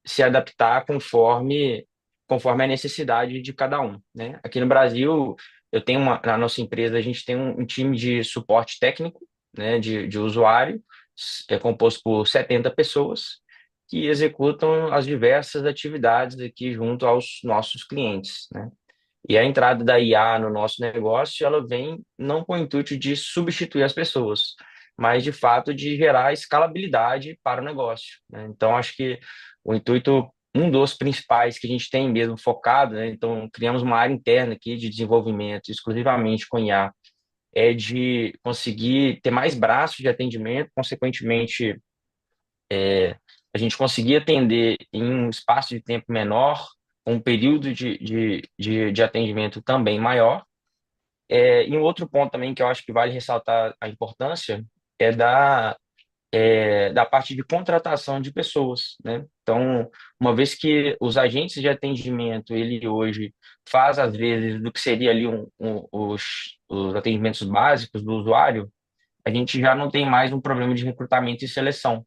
se adaptar conforme a necessidade de cada um, né? Aqui no Brasil, na nossa empresa, a gente tem um time de suporte técnico, né? De usuário, composto por 70 pessoas, que executam as diversas atividades aqui junto aos nossos clientes, né? E a entrada da IA no nosso negócio, ela vem não com o intuito de substituir as pessoas, mas de fato de gerar escalabilidade para o negócio, né? Então, acho que o intuito, um dos principais que a gente tem mesmo focado, né? Então, criamos uma área interna aqui de desenvolvimento exclusivamente com IA, é de conseguir ter mais braços de atendimento, consequentemente, a gente conseguir atender em um espaço de tempo menor, um período de atendimento também maior. E um outro ponto também que eu acho que vale ressaltar a importância é da parte de contratação de pessoas, né? Então, uma vez que os agentes de atendimento, ele hoje faz, às vezes, do que seria ali os atendimentos básicos do usuário, a gente já não tem mais um problema de recrutamento e seleção,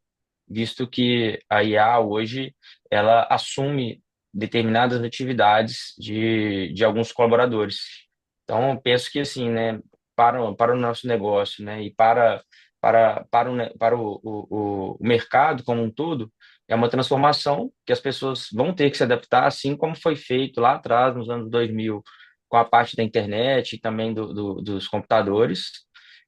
visto que a IA hoje ela assume determinadas atividades de alguns colaboradores. Então, eu penso que assim, né, para o nosso negócio, né, e para o mercado como um todo, é uma transformação que as pessoas vão ter que se adaptar, assim como foi feito lá atrás, nos anos 2000, com a parte da internet e também dos computadores,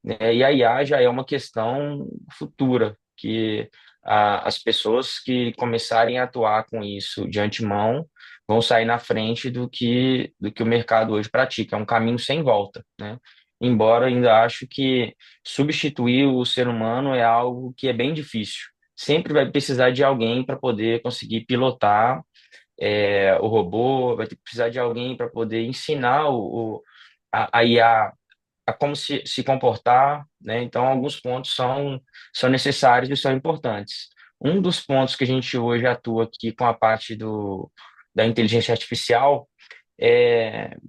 né? E a IA já é uma questão futura, que as pessoas que começarem a atuar com isso de antemão vão sair na frente do que o mercado hoje pratica. É um caminho sem volta, né? Embora ainda acho que substituir o ser humano é algo que é bem difícil. Sempre vai precisar de alguém para poder conseguir pilotar o robô, vai ter que precisar de alguém para poder ensinar a IA a como se comportar, né? Então, alguns pontos são necessários e são importantes. Um dos pontos que a gente hoje atua aqui com a parte da inteligência artificial,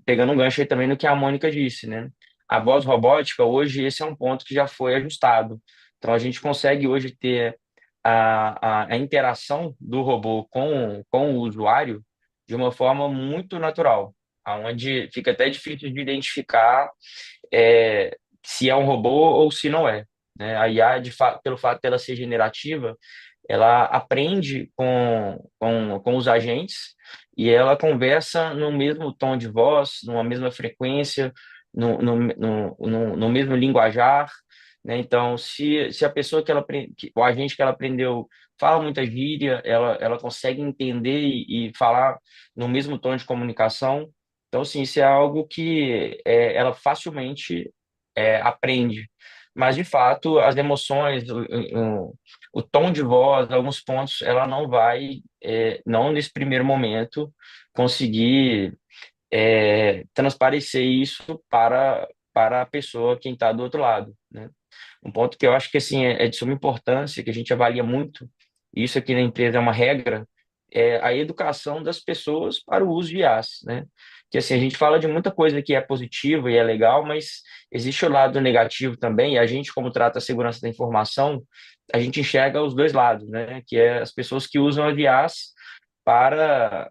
pegando um gancho aí também no que a Mônica disse, né? A voz robótica, hoje, esse é um ponto que já foi ajustado. Então, a gente consegue hoje ter a interação do robô com o usuário de uma forma muito natural, aonde fica até difícil de identificar se é um robô ou se não é, né? A IA, pelo fato dela ser generativa, ela aprende com os agentes e ela conversa no mesmo tom de voz, numa mesma frequência, no mesmo linguajar, né? Então, se a pessoa o agente que ela aprendeu fala muita gíria, ela consegue entender e falar no mesmo tom de comunicação. Então, assim, isso é algo que ela facilmente aprende. Mas, de fato, as emoções, o tom de voz, alguns pontos, ela não vai, não nesse primeiro momento, conseguir transparecer isso para a pessoa, quem está do outro lado, né? Um ponto que eu acho que assim, é de suma importância, que a gente avalia muito, e isso aqui na empresa é uma regra, é a educação das pessoas para o uso de IAs, né? Que assim, a gente fala de muita coisa que é positiva e é legal, mas existe o lado negativo também, e a gente, como trata a segurança da informação, a gente enxerga os dois lados, né? Que é as pessoas que usam as IAs para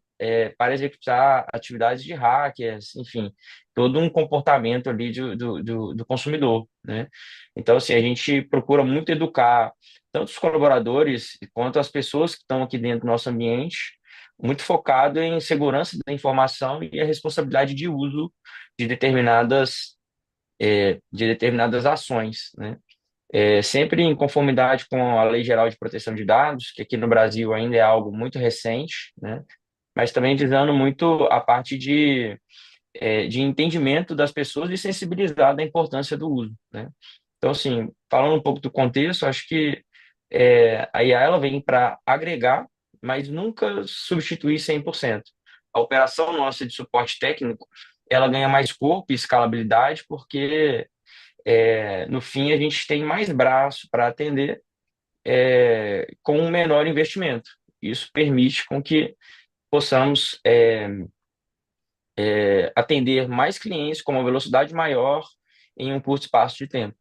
executar atividades de hackers, enfim, todo um comportamento ali do consumidor, né? Então, assim, a gente procura muito educar tanto os colaboradores quanto as pessoas que estão aqui dentro do nosso ambiente, muito focado em segurança da informação e a responsabilidade de uso de determinadas ações, né? Sempre em conformidade com a Lei Geral de Proteção de Dados, que aqui no Brasil ainda é algo muito recente, né? Mas também visando muito a parte de entendimento das pessoas e sensibilizar da importância do uso, né? Então, assim, falando um pouco do contexto, acho que a IA ela vem para agregar, mas nunca substituir 100%. A operação nossa de suporte técnico, ela ganha mais corpo e escalabilidade, porque no fim a gente tem mais braço para atender com um menor investimento. Isso permite com que possamos atender mais clientes com uma velocidade maior em um curto espaço de tempo.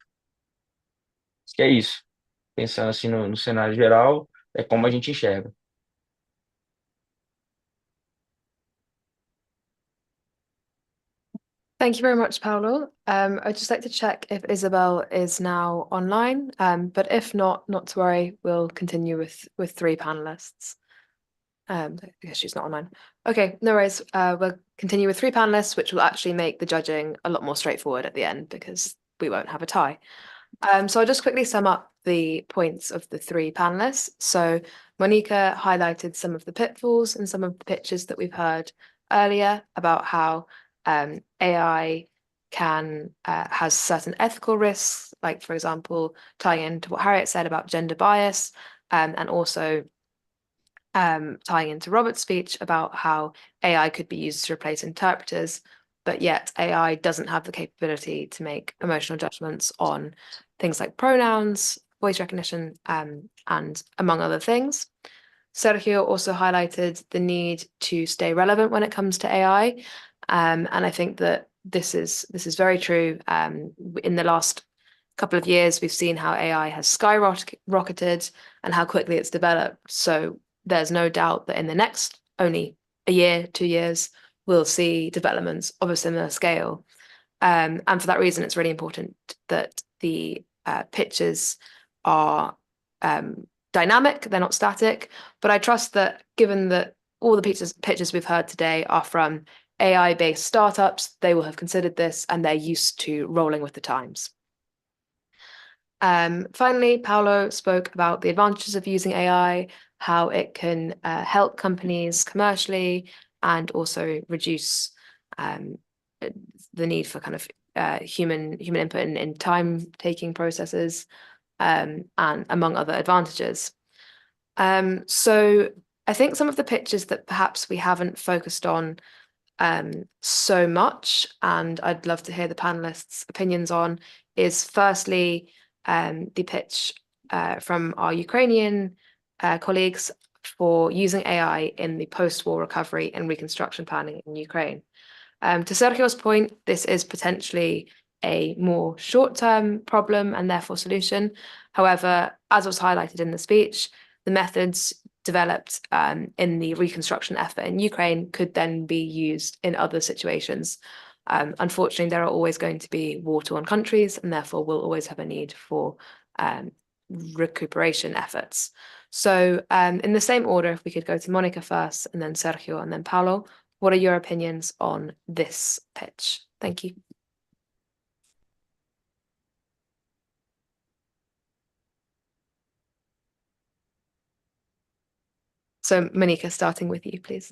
Acho que é isso. Pensando assim no cenário geral, é como a gente enxerga. Thank you very much, Paolo. I'd just like to check if Isabel is now online, but if not to worry, we'll continue with three panelists. I guess she's not online. Okay, no worries. We'll continue with three panelists, which will actually make the judging a lot more straightforward at the end because we won't have a tie. So I'll just quickly sum up the points of the three panelists. So Monica highlighted some of the pitfalls and some of the pitches that we've heard earlier about how AI has certain ethical risks, like, for example, tying into what Harriet said about gender bias, and also tying into Robert's speech about how AI could be used to replace interpreters, but yet AI doesn't have the capability to make emotional judgments on things like pronouns, voice recognition, and among other things. Sergio also highlighted the need to stay relevant when it comes to AI, and I think that this is very true. In the last couple of years, we've seen how AI has skyrocketed and how quickly it's developed. So there's no doubt that in the next only a year, 2 years, we'll see developments of a similar scale. And for that reason, it's really important that the pitches are dynamic, they're not static. But I trust that given that all the pitches we've heard today are from AI-based startups, they will have considered this and they're used to rolling with the times. Finally, Paolo spoke about the advantages of using AI, how it can help companies commercially and also reduce the need for kind of human input in time-taking processes, and among other advantages. So I think some of the pitches that perhaps we haven't focused on so much, and I'd love to hear the panelists' opinions on, is firstly the pitch from our Ukrainian colleagues for using AI in the post-war recovery and reconstruction planning in Ukraine. To Sergio's point, this is potentially a more short-term problem and therefore solution. However, as was highlighted in the speech, the methods developed in the reconstruction effort in Ukraine could then be used in other situations. Unfortunately, there are always going to be war-torn countries, and therefore we'll always have a need for recuperation efforts. So in the same order, if we could go to Monica first, and then Sergio, and then Paolo, what are your opinions on this pitch? Thank you. So Monica, starting with you, please.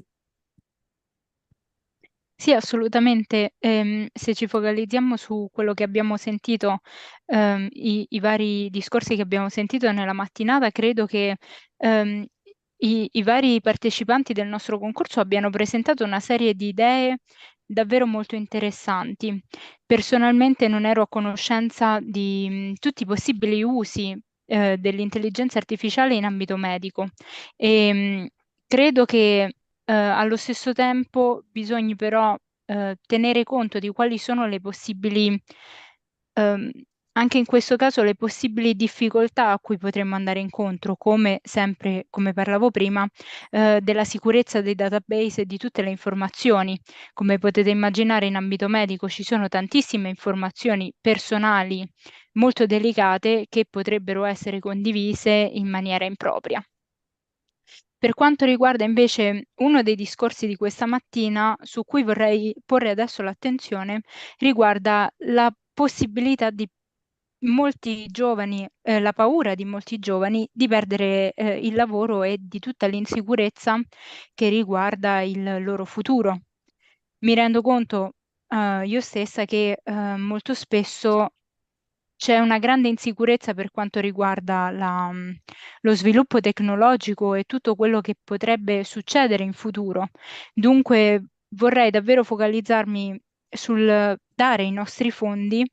Sì, assolutamente. Se ci focalizziamo su quello che abbiamo sentito, i vari discorsi che abbiamo sentito nella mattinata, credo che i vari partecipanti del nostro concorso abbiano presentato una serie di idee davvero molto interessanti. Personalmente non ero a conoscenza di tutti i possibili usi dell'intelligenza artificiale in ambito medico e credo che allo stesso tempo bisogna però tenere conto di quali sono le possibili, anche in questo caso, le possibili difficoltà a cui potremmo andare incontro, come sempre, come parlavo prima, della sicurezza dei database e di tutte le informazioni. Come potete immaginare, in ambito medico ci sono tantissime informazioni personali molto delicate che potrebbero essere condivise in maniera impropria. Per quanto riguarda invece uno dei discorsi di questa mattina, su cui vorrei porre adesso l'attenzione, riguarda la possibilità di molti giovani, la paura di molti giovani di perdere il lavoro e di tutta l'insicurezza che riguarda il loro futuro. Mi rendo conto io stessa che molto spesso c'è una grande insicurezza per quanto riguarda lo sviluppo tecnologico e tutto quello che potrebbe succedere in futuro. Dunque vorrei davvero focalizzarmi sul dare i nostri fondi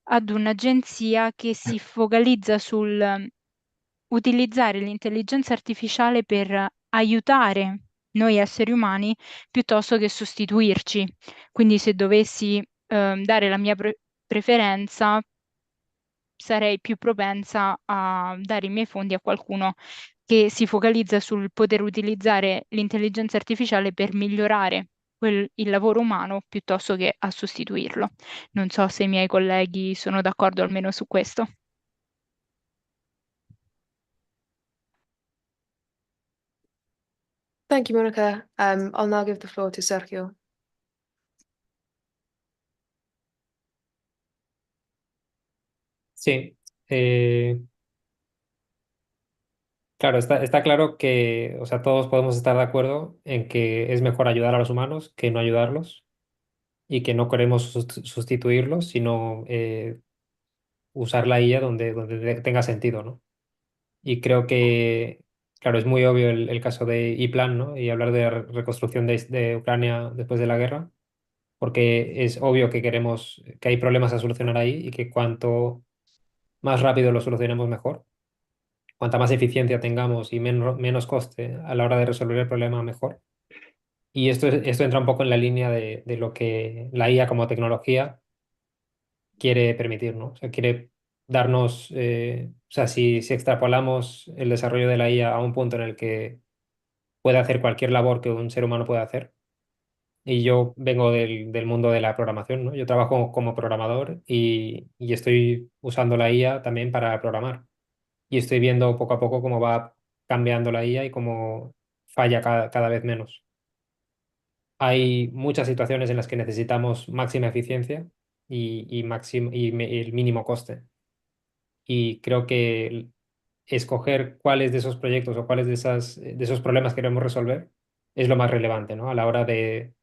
ad un'agenzia che si focalizza sul utilizzare l'intelligenza artificiale per aiutare noi esseri umani piuttosto che sostituirci. Quindi se dovessi dare la mia preferenza, sarei più propensa a dare i miei fondi a qualcuno che si focalizza sul poter utilizzare l'intelligenza artificiale per migliorare il lavoro umano piuttosto che a sostituirlo. Non so se i miei colleghi sono d'accordo almeno su questo. Thank you, Monica. I'll now give the floor to Sergio. Sí, claro, está claro que, o sea, todos podemos estar de acuerdo en que es mejor ayudar a los humanos que no ayudarlos y que no queremos sustituirlos, sino usar la IA donde tenga sentido, ¿no? Y creo que, claro, es muy obvio el caso de IPLAN, ¿no? Y hablar de reconstrucción de Ucrania después de la guerra, porque es obvio que queremos, que hay problemas a solucionar ahí y que cuanto más rápido lo solucionemos mejor. Cuanta más eficiencia tengamos y menos coste a la hora de resolver el problema, mejor. Y esto entra un poco en la línea de lo que la IA como tecnología quiere permitir, ¿no? O sea, quiere darnos, o sea, si extrapolamos el desarrollo de la IA a un punto en el que puede hacer cualquier labor que un ser humano puede hacer, y yo vengo del mundo de la programación, ¿no? Yo trabajo como programador y estoy usando la IA también para programar. Y estoy viendo poco a poco cómo va cambiando la IA y cómo falla cada vez menos. Hay muchas situaciones en las que necesitamos máxima eficiencia y el mínimo coste. Y creo que escoger cuáles de esos proyectos o cuáles de esos problemas queremos resolver es lo más relevante, ¿no? A la hora de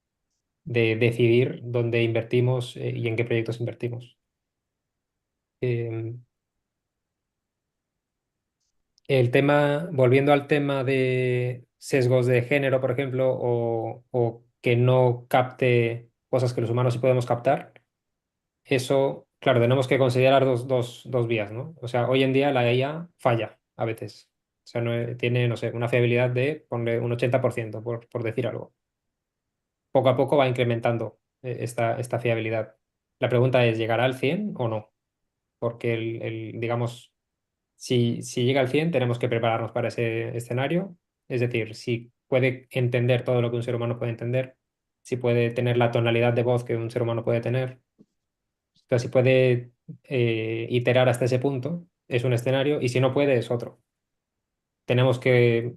decidir dónde invertimos y en qué proyectos invertimos. Em, El tema, volviendo al tema de sesgos de género, por ejemplo, o que no capte cosas que los humanos sí podemos captar, eso, claro, tenemos que considerar dos vías, ¿no? O sea, hoy en día la IA falla a veces. O sea, tiene, no sé, una fiabilidad de, ponle un 80%, por decir algo. Poco a poco va incrementando esta fiabilidad. La pregunta es, ¿llegará al 100 o no? Porque digamos, si llega al 100 tenemos que prepararnos para ese escenario. Es decir, si puede entender todo lo que un ser humano puede entender, si puede tener la tonalidad de voz que un ser humano puede tener, o sea, si puede iterar hasta ese punto, es un escenario, y si no puede, es otro. Tenemos que,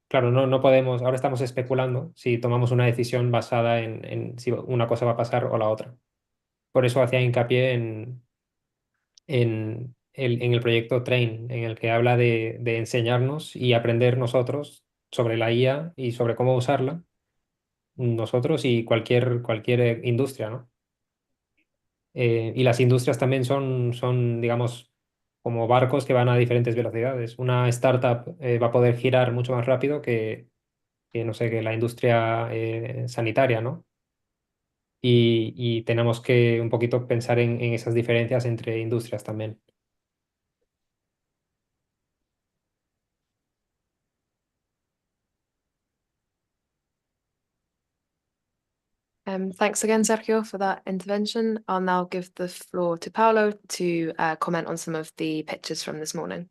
claro, no podemos, ahora estamos especulando si tomamos una decisión basada en si una cosa va a pasar o la otra. Por eso hacía hincapié en el proyecto Train, en el que habla de enseñarnos y aprender nosotros sobre la IA y sobre cómo usarla, nosotros y cualquier industria, ¿no? Y las industrias también son, digamos, como barcos que van a diferentes velocidades. Una startup va a poder girar mucho más rápido no sé, que la industria sanitaria, ¿no? Y tenemos que un poquito pensar en esas diferencias entre industrias también. Thanks again, Sergio, for that intervention. I'll now give the floor to Paolo to comment on some of the pictures from this morning.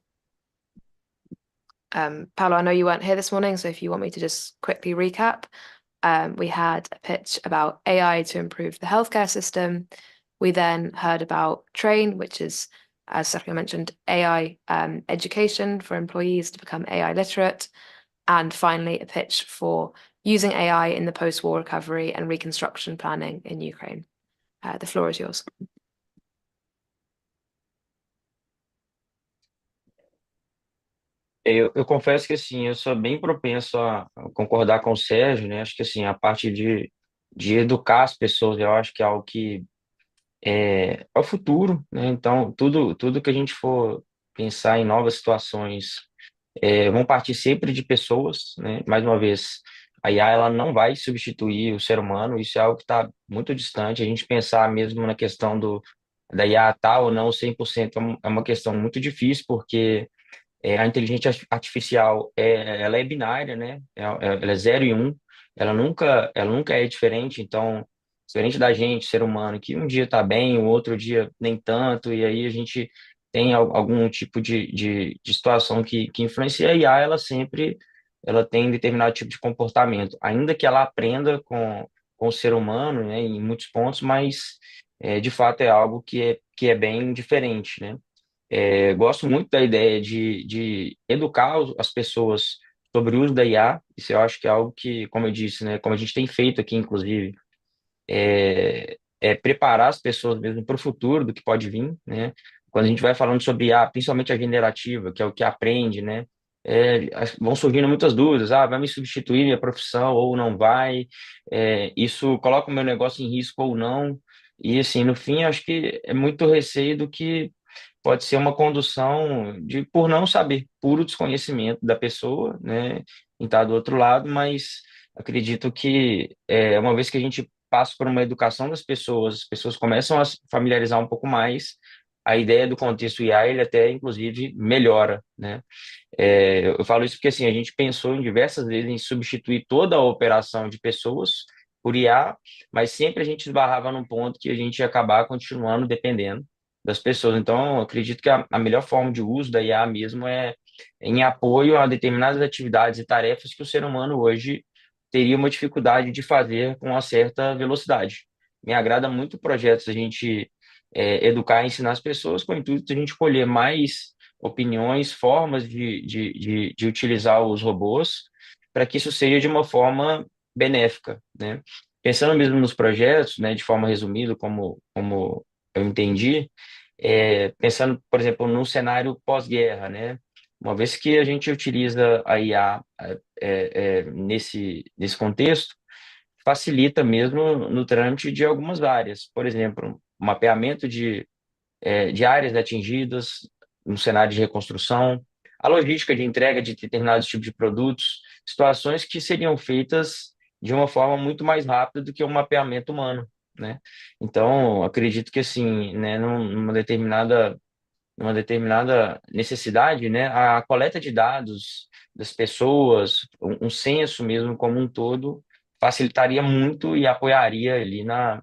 Paolo, I know you weren't here this morning, so if you want me to just quickly recap, we had a pitch about AI to improve the healthcare system. We then heard about Train, which is, as Sergio mentioned, AI education for employees to become AI literate. And finally, a pitch for using AI in the post-war recovery and reconstruction planning in Ukraine. The floor is yours. Eu confesso que assim, eu sou bem propenso a concordar com o Sérgio, né? Acho que assim, a parte de educar as pessoas, eu acho que é algo que é o futuro, né? Então, tudo que a gente for pensar em novas situações, vão partir sempre de pessoas, né? Mais uma vez, a IA ela não vai substituir o ser humano, isso é algo que está muito distante. A gente pensar mesmo na questão da IA tal ou não 100% é uma questão muito difícil, porque a inteligência artificial ela é binária, né? Ela é 0 e 1, ela nunca é diferente. Então, diferente da gente, ser humano, que um dia está bem, o outro dia nem tanto, e aí a gente tem algum tipo de situação que influencia. A IA, ela tem determinado tipo de comportamento, ainda que ela aprenda com o ser humano, né, em muitos pontos, mas de fato é algo que é bem diferente, né? Gosto muito da ideia de educar as pessoas sobre o uso da IA. Isso eu acho que é algo que, como eu disse, né, como a gente tem feito aqui, inclusive, preparar as pessoas mesmo para o futuro do que pode vir, né? Quando a gente vai falando sobre IA, principalmente a generativa, que é o que aprende, né? Vão surgindo muitas dúvidas, vai me substituir minha profissão ou não vai? Isso coloca o meu negócio em risco ou não? E assim, no fim, acho que é muito receio do que pode ser uma condução por não saber, puro desconhecimento da pessoa, né, em estar do outro lado, mas acredito que uma vez que a gente passa por uma educação das pessoas, as pessoas começam a se familiarizar um pouco mais, a ideia do contexto IA, ele até, inclusive, melhora, né? Eu falo isso porque, assim, a gente pensou em diversas vezes em substituir toda a operação de pessoas por IA, mas sempre a gente esbarrava num ponto que a gente ia acabar continuando dependendo das pessoas. Então, eu acredito que a melhor forma de uso da IA mesmo é em apoio a determinadas atividades e tarefas que o ser humano hoje teria uma dificuldade de fazer com uma certa velocidade. Me agrada muito projetos a gente educar e ensinar as pessoas com o intuito de a gente colher mais opiniões, formas de utilizar os robôs para que isso seja de uma forma benéfica, né? Pensando mesmo nos projetos, né, de forma resumida, como eu entendi, pensando, por exemplo, num cenário pós-guerra, né? Uma vez que a gente utiliza a IA nesse contexto, facilita mesmo no trâmite de algumas áreas. Por exemplo, mapeamento de áreas atingidas no cenário de reconstrução, a logística de entrega de determinados tipos de produtos, situações que seriam feitas de uma forma muito mais rápida do que um mapeamento humano, né? Então, acredito que assim, né, numa determinada necessidade, né, a coleta de dados das pessoas, um censo mesmo como um todo, facilitaria muito e apoiaria ali na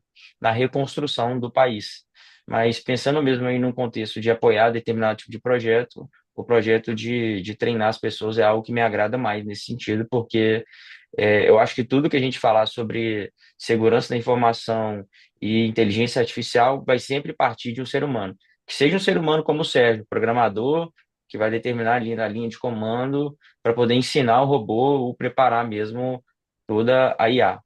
reconstrução do país. Mas pensando mesmo aí num contexto de apoiar determinado tipo de projeto, o projeto de treinar as pessoas é algo que me agrada mais nesse sentido, porque eu acho que tudo que a gente falar sobre segurança da informação e inteligência artificial vai sempre partir de um ser humano. Que seja um ser humano como o Sérgio, programador, que vai determinar ali na linha de comando para poder ensinar o robô ou preparar mesmo toda a IA.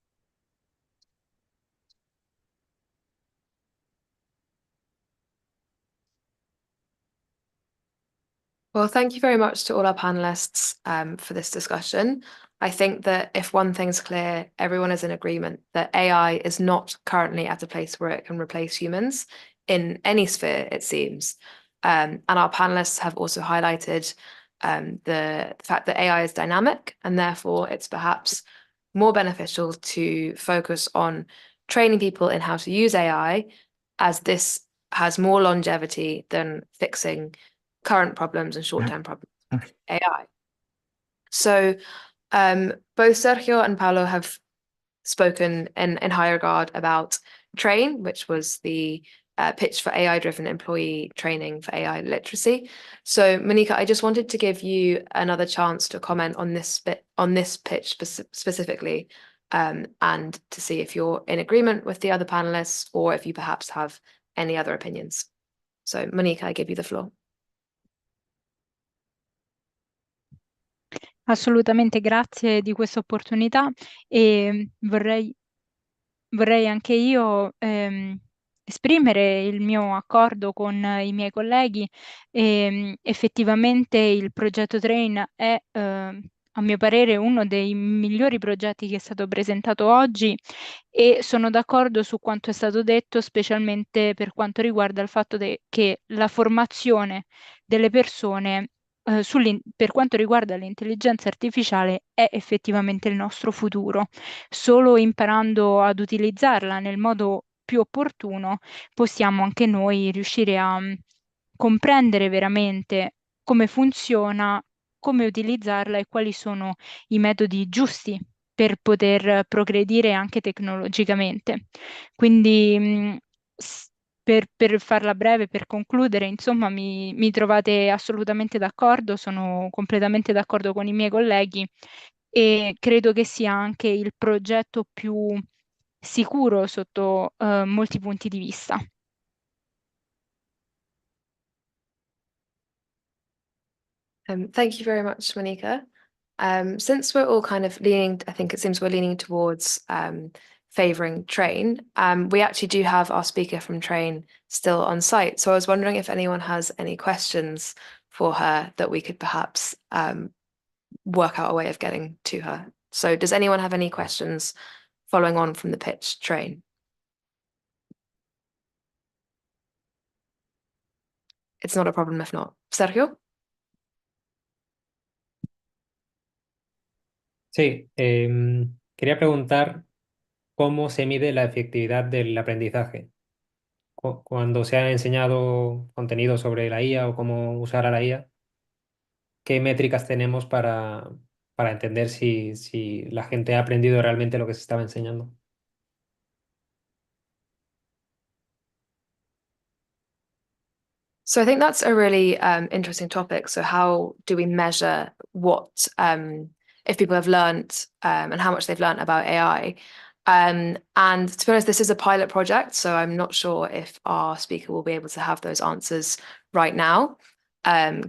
Well, thank you very much to all our panelists for this discussion. I think that if one thing's clear, everyone is in agreement that AI is not currently at a place where it can replace humans in any sphere, it seems. And our panelists have also highlighted the fact that AI is dynamic, and therefore it's perhaps more beneficial to focus on training people in how to use AI, as this has more longevity than fixing current problems and short-term problems with AI. So both Sergio and Paolo have spoken in high regard about Train, which was the pitch for AI-driven employee training for AI literacy. So Monica, I just wanted to give you another chance to comment on this pitch specifically, and to see if you're in agreement with the other panelists or if you perhaps have any other opinions. So Monica, I give you the floor. Assolutamente, grazie di questa opportunità e vorrei anche io esprimere il mio accordo con i miei colleghi. Effettivamente il progetto Train è, a mio parere, uno dei migliori progetti che è stato presentato oggi, e sono d'accordo su quanto è stato detto, specialmente per quanto riguarda il fatto che la formazione delle persone per quanto riguarda l'intelligenza artificiale è effettivamente il nostro futuro. Solo imparando ad utilizzarla nel modo più opportuno possiamo anche noi riuscire a comprendere veramente come funziona, come utilizzarla e quali sono i metodi giusti per poter progredire anche tecnologicamente. Quindi, per farla breve, per concludere, insomma, mi trovate assolutamente d'accordo, sono completamente d'accordo con i miei colleghi e credo che sia anche il progetto più sicuro sotto molti punti di vista. Thank you very much, Monica. Since we're all kind of leaning, I think it seems we're leaning towards favouring Train, we actually do have our speaker from Train still on site. So I was wondering if anyone has any questions for her that we could perhaps work out a way of getting to her. So does anyone have any questions following on from the pitch Train? It's not a problem if not. Sergio? Sí, quería preguntar cómo se mide la efectividad del aprendizaje. Cuando se ha enseñado contenido sobre la IA o cómo usar a la IA, ¿qué métricas tenemos para entender si la gente ha aprendido realmente lo que se estaba enseñando? So I think that's a really interesting topic. So how do we measure what if people have learned and how much they've learned about AI? And to be honest, this is a pilot project, so I'm not sure if our speaker will be able to have those answers right now,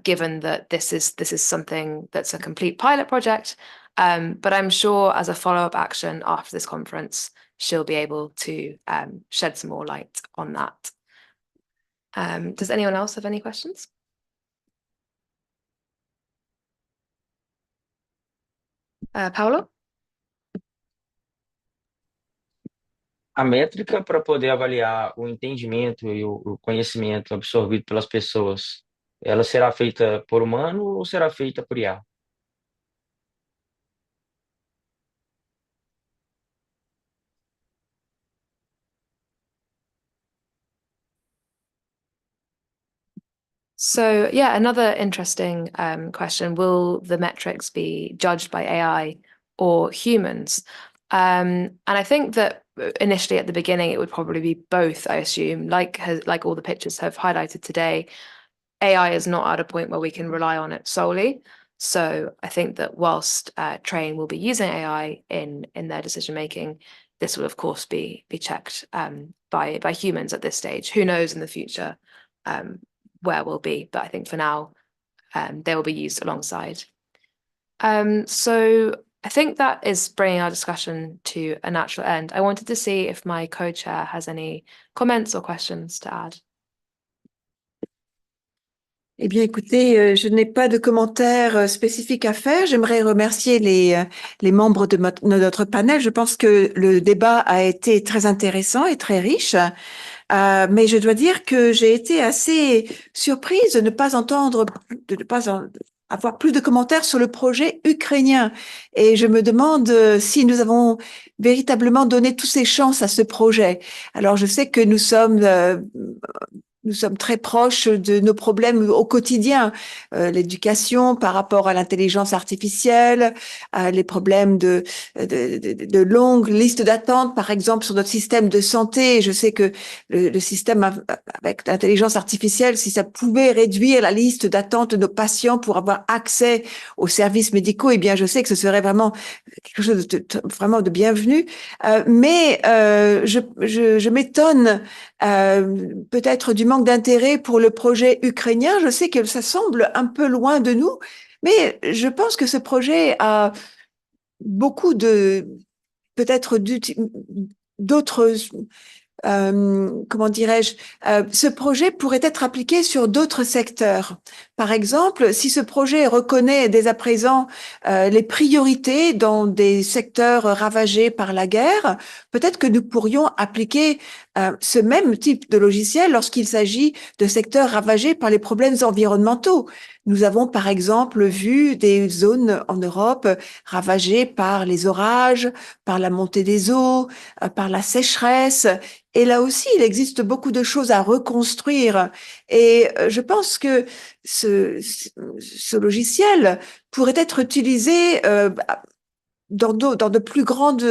given that this is something that's a complete pilot project. But I'm sure as a follow-up action after this conference, she'll be able to shed some more light on that. Does anyone else have any questions? Paolo? A métrica para poder avaliar o entendimento e o conhecimento absorvido pelas pessoas, ela será feita por humano ou será feita por IA? So yeah, another interesting question, will the metrics be judged by AI or humans? And I think that initially at the beginning, it would probably be both, I assume, like all the pictures have highlighted today. AI is not at a point where we can rely on it solely. So I think that whilst Train will be using AI in their decision making, this will of course be checked by humans at this stage. Who knows in the future where we'll be, but I think for now they will be used alongside. So I think that is bringing our discussion to a natural end. I wanted to see if my co-chair has any comments or questions to add. Eh bien, écoutez, je n'ai pas de commentaires spécifiques à faire. J'aimerais remercier les membres de notre panel. Je pense que le débat a été très intéressant et très riche. Mais je dois dire que j'ai été assez surprise de ne pas entendre, de ne pas avoir plus de commentaires sur le projet ukrainien. Et je me demande si nous avons véritablement donné toutes ces chances à ce projet. Alors, je sais que nous sommes très proches de nos problèmes au quotidien, l'éducation par rapport à l'intelligence artificielle, les problèmes de longues listes d'attente, par exemple, sur notre système de santé. Je sais que le système avec l'intelligence artificielle, si ça pouvait réduire la liste d'attente de nos patients pour avoir accès aux services médicaux, eh bien, je sais que ce serait vraiment quelque chose vraiment de bienvenu. Mais je m'étonne peut-être du manque d'intérêt pour le projet ukrainien. Je sais que ça semble un peu loin de nous, mais je pense que ce projet a beaucoup peut-être d'autres, comment dirais-je, ce projet pourrait être appliqué sur d'autres secteurs. Par exemple, si ce projet reconnaît dès à présent les priorités dans des secteurs ravagés par la guerre, peut-être que nous pourrions appliquer ce même type de logiciel lorsqu'il s'agit de secteurs ravagés par les problèmes environnementaux. Nous avons par exemple vu des zones en Europe ravagées par les orages, par la montée des eaux, par la sécheresse. Et là aussi, il existe beaucoup de choses à reconstruire. Et je pense que ce logiciel pourrait être utilisé dans de plus grandes,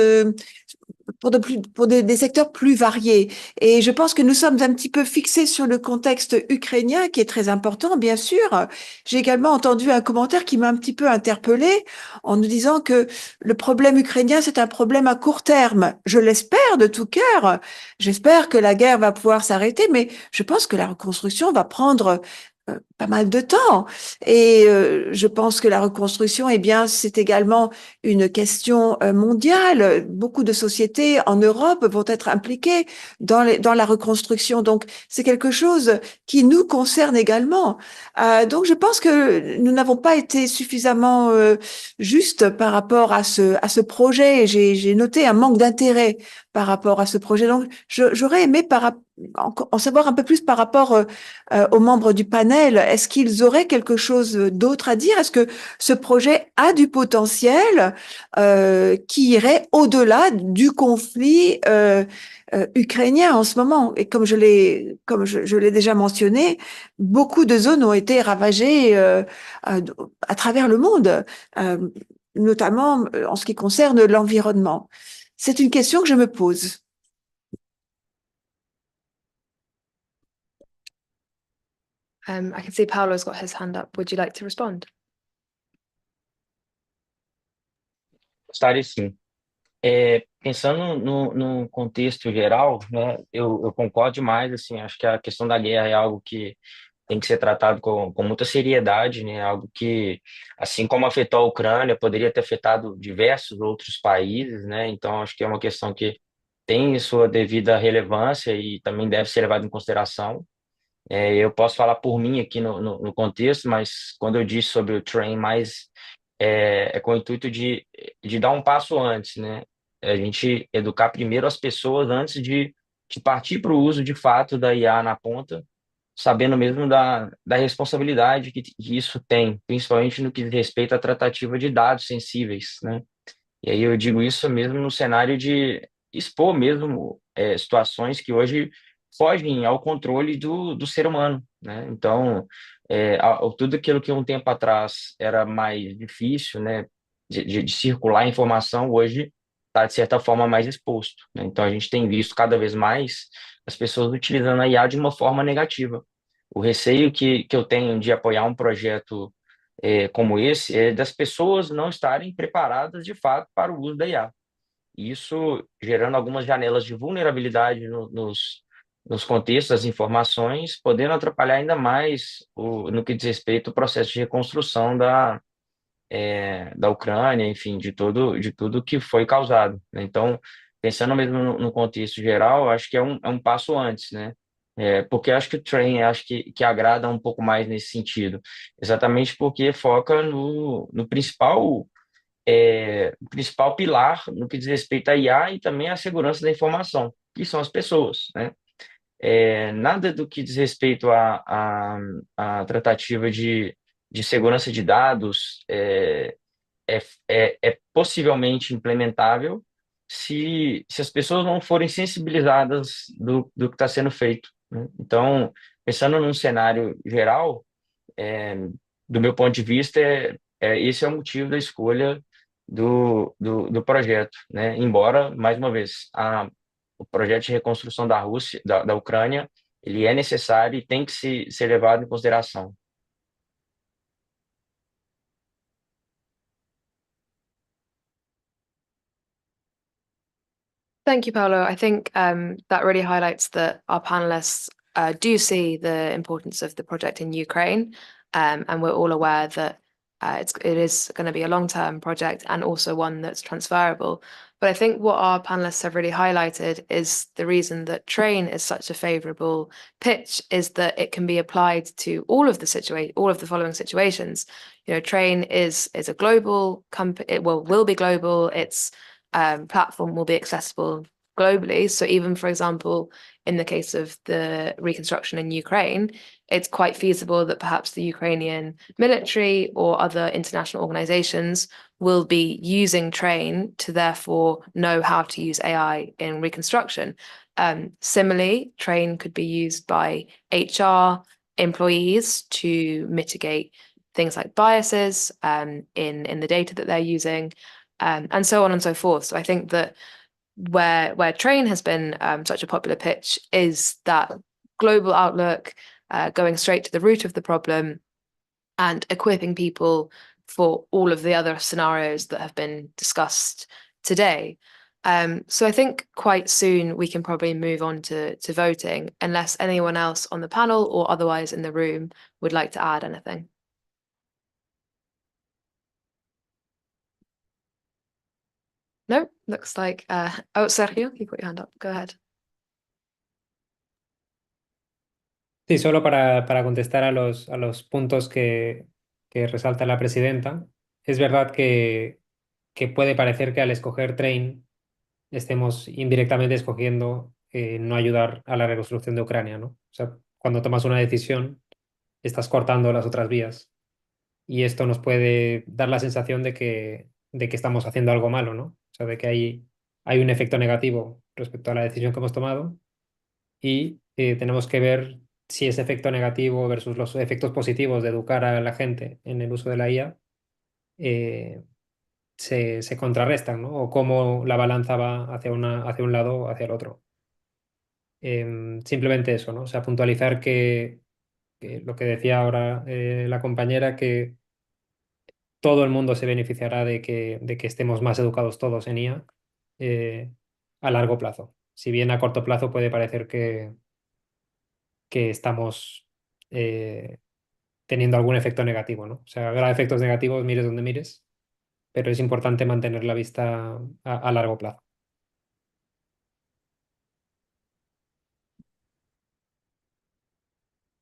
pour des secteurs plus variés. Et je pense que nous sommes un petit peu fixés sur le contexte ukrainien, qui est très important, bien sûr. J'ai également entendu un commentaire qui m'a un petit peu interpellée en nous disant que le problème ukrainien, c'est un problème à court terme. Je l'espère de tout cœur. J'espère que la guerre va pouvoir s'arrêter, mais je pense que la reconstruction va prendre pas mal de temps. Et je pense que la reconstruction, eh bien, c'est également une question mondiale. Beaucoup de sociétés en Europe vont être impliquées dans la reconstruction. Donc, c'est quelque chose qui nous concerne également. Donc, je pense que nous n'avons pas été suffisamment justes par rapport à ce projet. J'ai noté un manque d'intérêt par rapport à ce projet. Donc, j'aurais aimé en savoir un peu plus par rapport aux membres du panel. Est-ce qu'ils auraient quelque chose d'autre à dire? Est-ce que ce projet a du potentiel qui irait au-delà du conflit ukrainien en ce moment? Et comme je l'ai déjà mentionné, beaucoup de zones ont été ravagées à travers le monde, notamment en ce qui concerne l'environnement. C'est une question que je me pose. I can see Paolo's got his hand up. Would you like to respond? Gostaria sim. Pensando no contexto geral, né, eu concordo demais, assim, acho que a questão da guerra é algo que tem que ser tratado com muita seriedade, né, algo que, assim como afetou a Ucrânia, poderia ter afetado diversos outros países, né, então acho que é uma questão que tem sua devida relevância e também deve ser levada em consideração. Eu posso falar por mim aqui no contexto, mas quando eu disse sobre o Train, mais com o intuito de dar um passo antes, né? A gente educar primeiro as pessoas antes de partir para o uso de fato da IA na ponta, sabendo mesmo da responsabilidade que isso tem, principalmente no que diz respeito à tratativa de dados sensíveis, né? E aí eu digo isso mesmo no cenário de expor mesmo situações que hoje fogem ao controle do ser humano, né? Então, tudo aquilo que um tempo atrás era mais difícil, né, de circular informação, hoje tá, de certa forma, mais exposto, né? Então, a gente tem visto cada vez mais as pessoas utilizando a IA de uma forma negativa. O receio que eu tenho de apoiar um projeto como esse é das pessoas não estarem preparadas, de fato, para o uso da IA. Isso gerando algumas janelas de vulnerabilidade nos contextos das informações, podendo atrapalhar ainda mais no que diz respeito ao processo de reconstrução da Ucrânia, enfim, de tudo que foi causado, né? Então, pensando mesmo no contexto geral, acho que é um passo antes, né? Porque acho que o Train acho que agrada um pouco mais nesse sentido, exatamente porque foca no principal pilar no que diz respeito à IA e também à segurança da informação, que são as pessoas, né? Nada do que diz respeito à tratativa de segurança de dados é, é possivelmente implementável se as pessoas não forem sensibilizadas do que está sendo feito, né? Então, pensando num cenário geral, é, do meu ponto de vista, esse é o motivo da escolha do projeto, né? Embora, mais uma vez, o projeto de reconstrução da Rússia, da Ucrânia, ele é necessário e tem que ser levado em consideração. Thank you, Paolo. I think that really highlights that our panelists do see the importance of the project in Ukraine, and we're all aware that it is going to be a long-term project and also one that's transferable. But I think what our panelists have really highlighted is the reason that Train is such a favourable pitch is that it can be applied to all of the following situations. You know, Train is a global company. It will be global. Its platform will be accessible globally. So even, for example, in the case of the reconstruction in Ukraine, it's quite feasible that perhaps the Ukrainian military or other international organizations will be using Train to therefore know how to use AI in reconstruction. Similarly, Train could be used by HR employees to mitigate things like biases in the data that they're using, and so on and so forth. So I think that where Train has been such a popular pitch is that global outlook, going straight to the root of the problem and equipping people for all of the other scenarios that have been discussed today. So I think quite soon we can probably move on to voting, unless anyone else on the panel or otherwise in the room would like to add anything. No, looks like oh, Sergio, you got your hand up. Go ahead. Sí, solo para contestar a los puntos que resalta la presidenta. Es verdad que puede parecer que al escoger Train estemos indirectamente escogiendo no ayudar a la reconstrucción de Ucrania, ¿no? O sea, cuando tomas una decisión, estás cortando las otras vías. Y esto nos puede dar la sensación de que estamos haciendo algo malo, ¿no? O sea, de que hay un efecto negativo respecto a la decisión que hemos tomado y tenemos que ver si ese efecto negativo versus los efectos positivos de educar a la gente en el uso de la IA se contrarrestan, ¿no? O cómo la balanza va hacia un lado o hacia el otro. Simplemente eso, ¿no? O sea, puntualizar que lo que decía ahora la compañera, que todo el mundo se beneficiará de que estemos más educados todos en IA a largo plazo. Si bien a corto plazo puede parecer que estamos teniendo algún efecto negativo, ¿no? O sea, habrá efectos negativos, mires donde mires, pero es importante mantener la vista a largo plazo.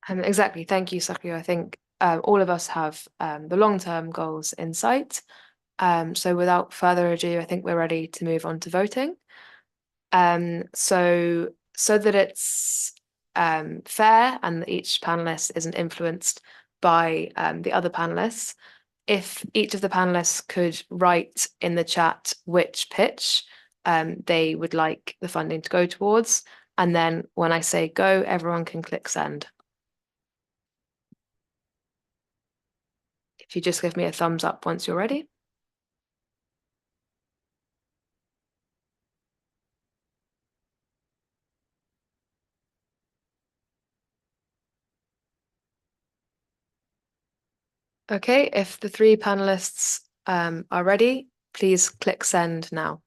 Exactly. Thank you, Sergio. I think all of us have the long-term goals in sight. So without further ado, I think we're ready to move on to voting. So that it's fair and that each panelist isn't influenced by the other panelists, if each of the panelists could write in the chat which pitch they would like the funding to go towards, and then when I say go, everyone can click send. If you just give me a thumbs up once you're ready. Okay, if the three panelists are ready, please click send now.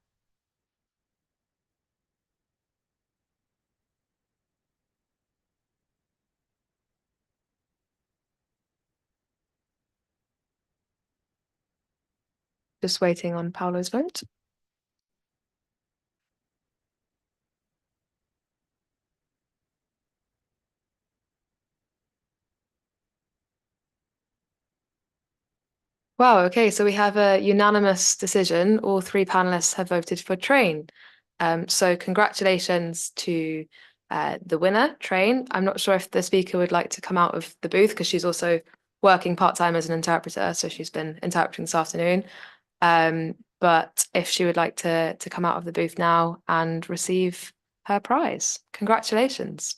Just waiting on Paolo's vote. Wow, okay, so we have a unanimous decision. All three panelists have voted for Train. So congratulations to the winner, Train. I'm not sure if the speaker would like to come out of the booth because she's also working part-time as an interpreter, so she's been interpreting this afternoon. But if she would like to come out of the booth now and receive her prize. Congratulations.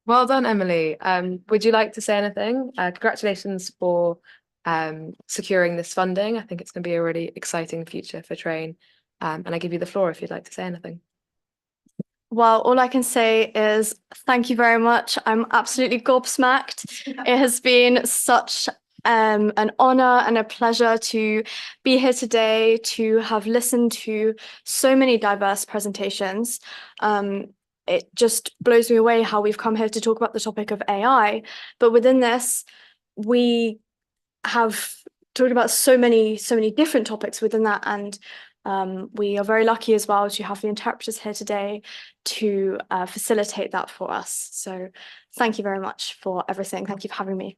Well done, Emily. Would you like to say anything? Congratulations for securing this funding. I think it's going to be a really exciting future for Train. And I give you the floor if you'd like to say anything. Well, all I can say is thank you very much. I'm absolutely gobsmacked. It has been such an honor and a pleasure to be here today, to have listened to so many diverse presentations. It just blows me away how we've come here to talk about the topic of AI. But within this, we have talked about so many different topics within that. And we are very lucky as well to have the interpreters here today to facilitate that for us. So thank you very much for everything. Thank you for having me.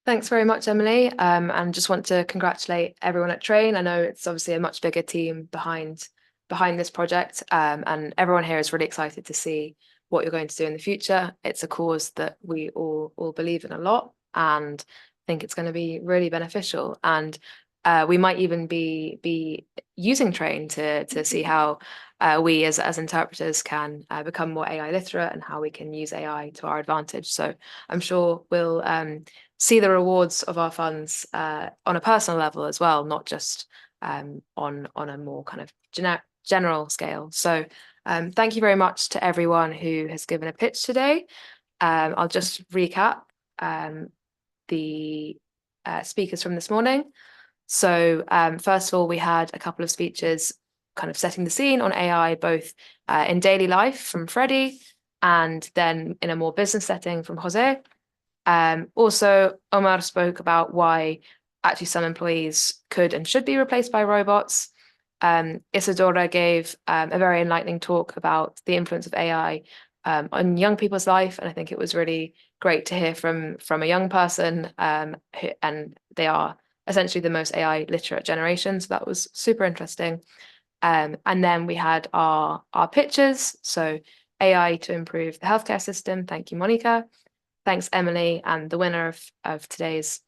Thanks very much, Emily. And just want to congratulate everyone at Train. I know it's obviously a much bigger team behind this project, and everyone here is really excited to see what you're going to do in the future. It's a cause that we all believe in a lot and think it's going to be really beneficial. And we might even be using Train to see how we as interpreters can become more AI literate and how we can use AI to our advantage. So I'm sure we'll see the rewards of our funds on a personal level as well, not just on a more kind of general scale. So thank you very much to everyone who has given a pitch today. I'll just recap the speakers from this morning. So first of all, we had a couple of speeches kind of setting the scene on AI, both in daily life from Freddie and then in a more business setting from Jose. Also, Omar spoke about why actually some employees could and should be replaced by robots. Isadora gave a very enlightening talk about the influence of AI on young people's life. And I think it was really great to hear from a young person, and they are essentially the most AI literate generation. So that was super interesting. And then we had our pitches. So AI to improve the healthcare system. Thank you, Monica. Thanks, Emily. And the winner of today's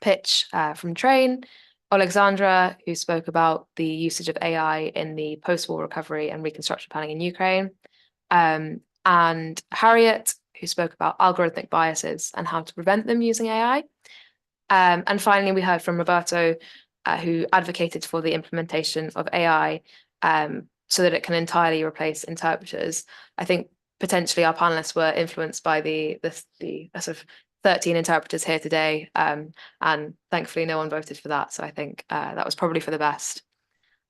pitch from Train, Alexandra, who spoke about the usage of AI in the post-war recovery and reconstruction planning in Ukraine. And Harriet, who spoke about algorithmic biases and how to prevent them using AI. And finally, we heard from Roberto, who advocated for the implementation of AI so that it can entirely replace interpreters. I think potentially our panelists were influenced by the sort of 13 interpreters here today, and thankfully no one voted for that. So I think that was probably for the best.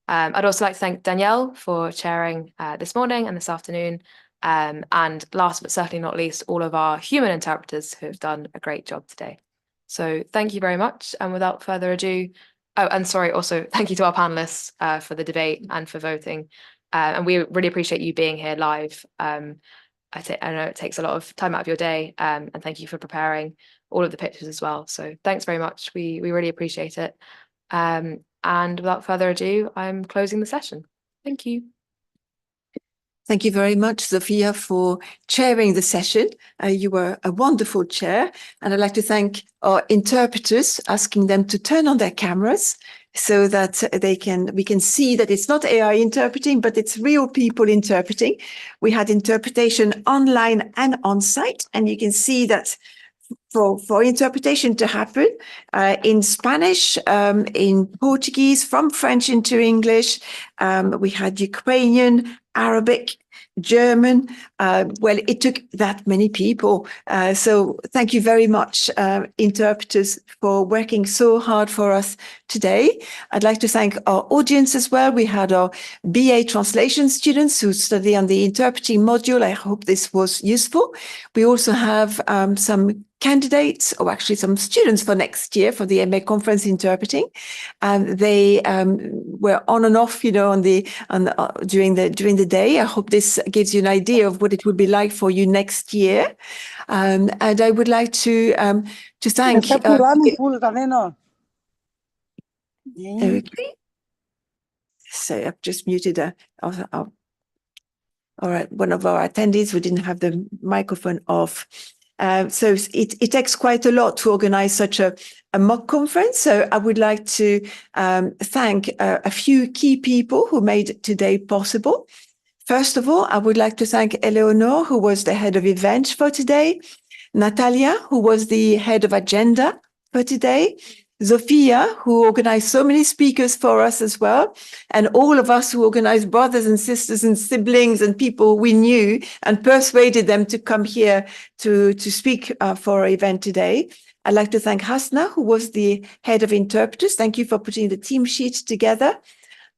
I'd also like to thank Danielle for chairing this morning and this afternoon. And last but certainly not least, all of our human interpreters who have done a great job today. So thank you very much. And without further ado, and sorry, also thank you to our panelists for the debate and for voting. And we really appreciate you being here live. I know it takes a lot of time out of your day, and thank you for preparing all of the pictures as well. So thanks very much. We really appreciate it. And without further ado, I'm closing the session. Thank you. Thank you very much, Sophia, for chairing the session. You were a wonderful chair. And I'd like to thank our interpreters, asking them to turn on their cameras so that we can see that it's not AI interpreting, but it's real people interpreting. We had interpretation online and on site, and you can see that for interpretation to happen in Spanish, in Portuguese, from French into English. We had Ukrainian, Arabic, German. Well, it took that many people. So thank you very much, interpreters, for working so hard for us today. I'd like to thank our audience as well. We had our BA translation students who study on the interpreting module. I hope this was useful. We also have some candidates, or actually some students for next year for the MA conference interpreting. They were on and off, during the day. I hope this gives you an idea of what it would be like for you next year. And I would like to thank. Okay. So I've just muted all right, one of our attendees. We didn't have the microphone off. So it takes quite a lot to organize such a mock conference. So I would like to thank a few key people who made today possible. First of all, I would like to thank Eleonore, who was the head of events for today, Natalia, who was the head of agenda for today, Zofia, who organized so many speakers for us as well, and all of us who organized brothers and sisters and siblings and people we knew and persuaded them to come here to speak for our event today. I'd like to thank Hasna, who was the head of interpreters. Thank you for putting the team sheet together.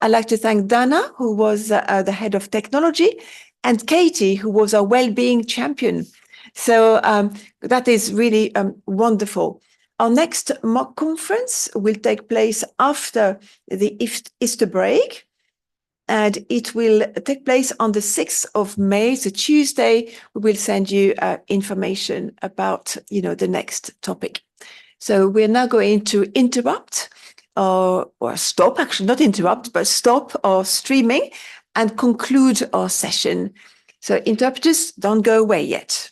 I'd like to thank Dana, who was the head of technology, and Katie, who was our well-being champion. So that is really wonderful. Our next mock conference will take place after the Easter break, and it will take place on the 6th of May. So Tuesday, we will send you information about, the next topic. So we're now going to interrupt or stop, actually not interrupt, but stop our streaming and conclude our session. So interpreters, don't go away yet.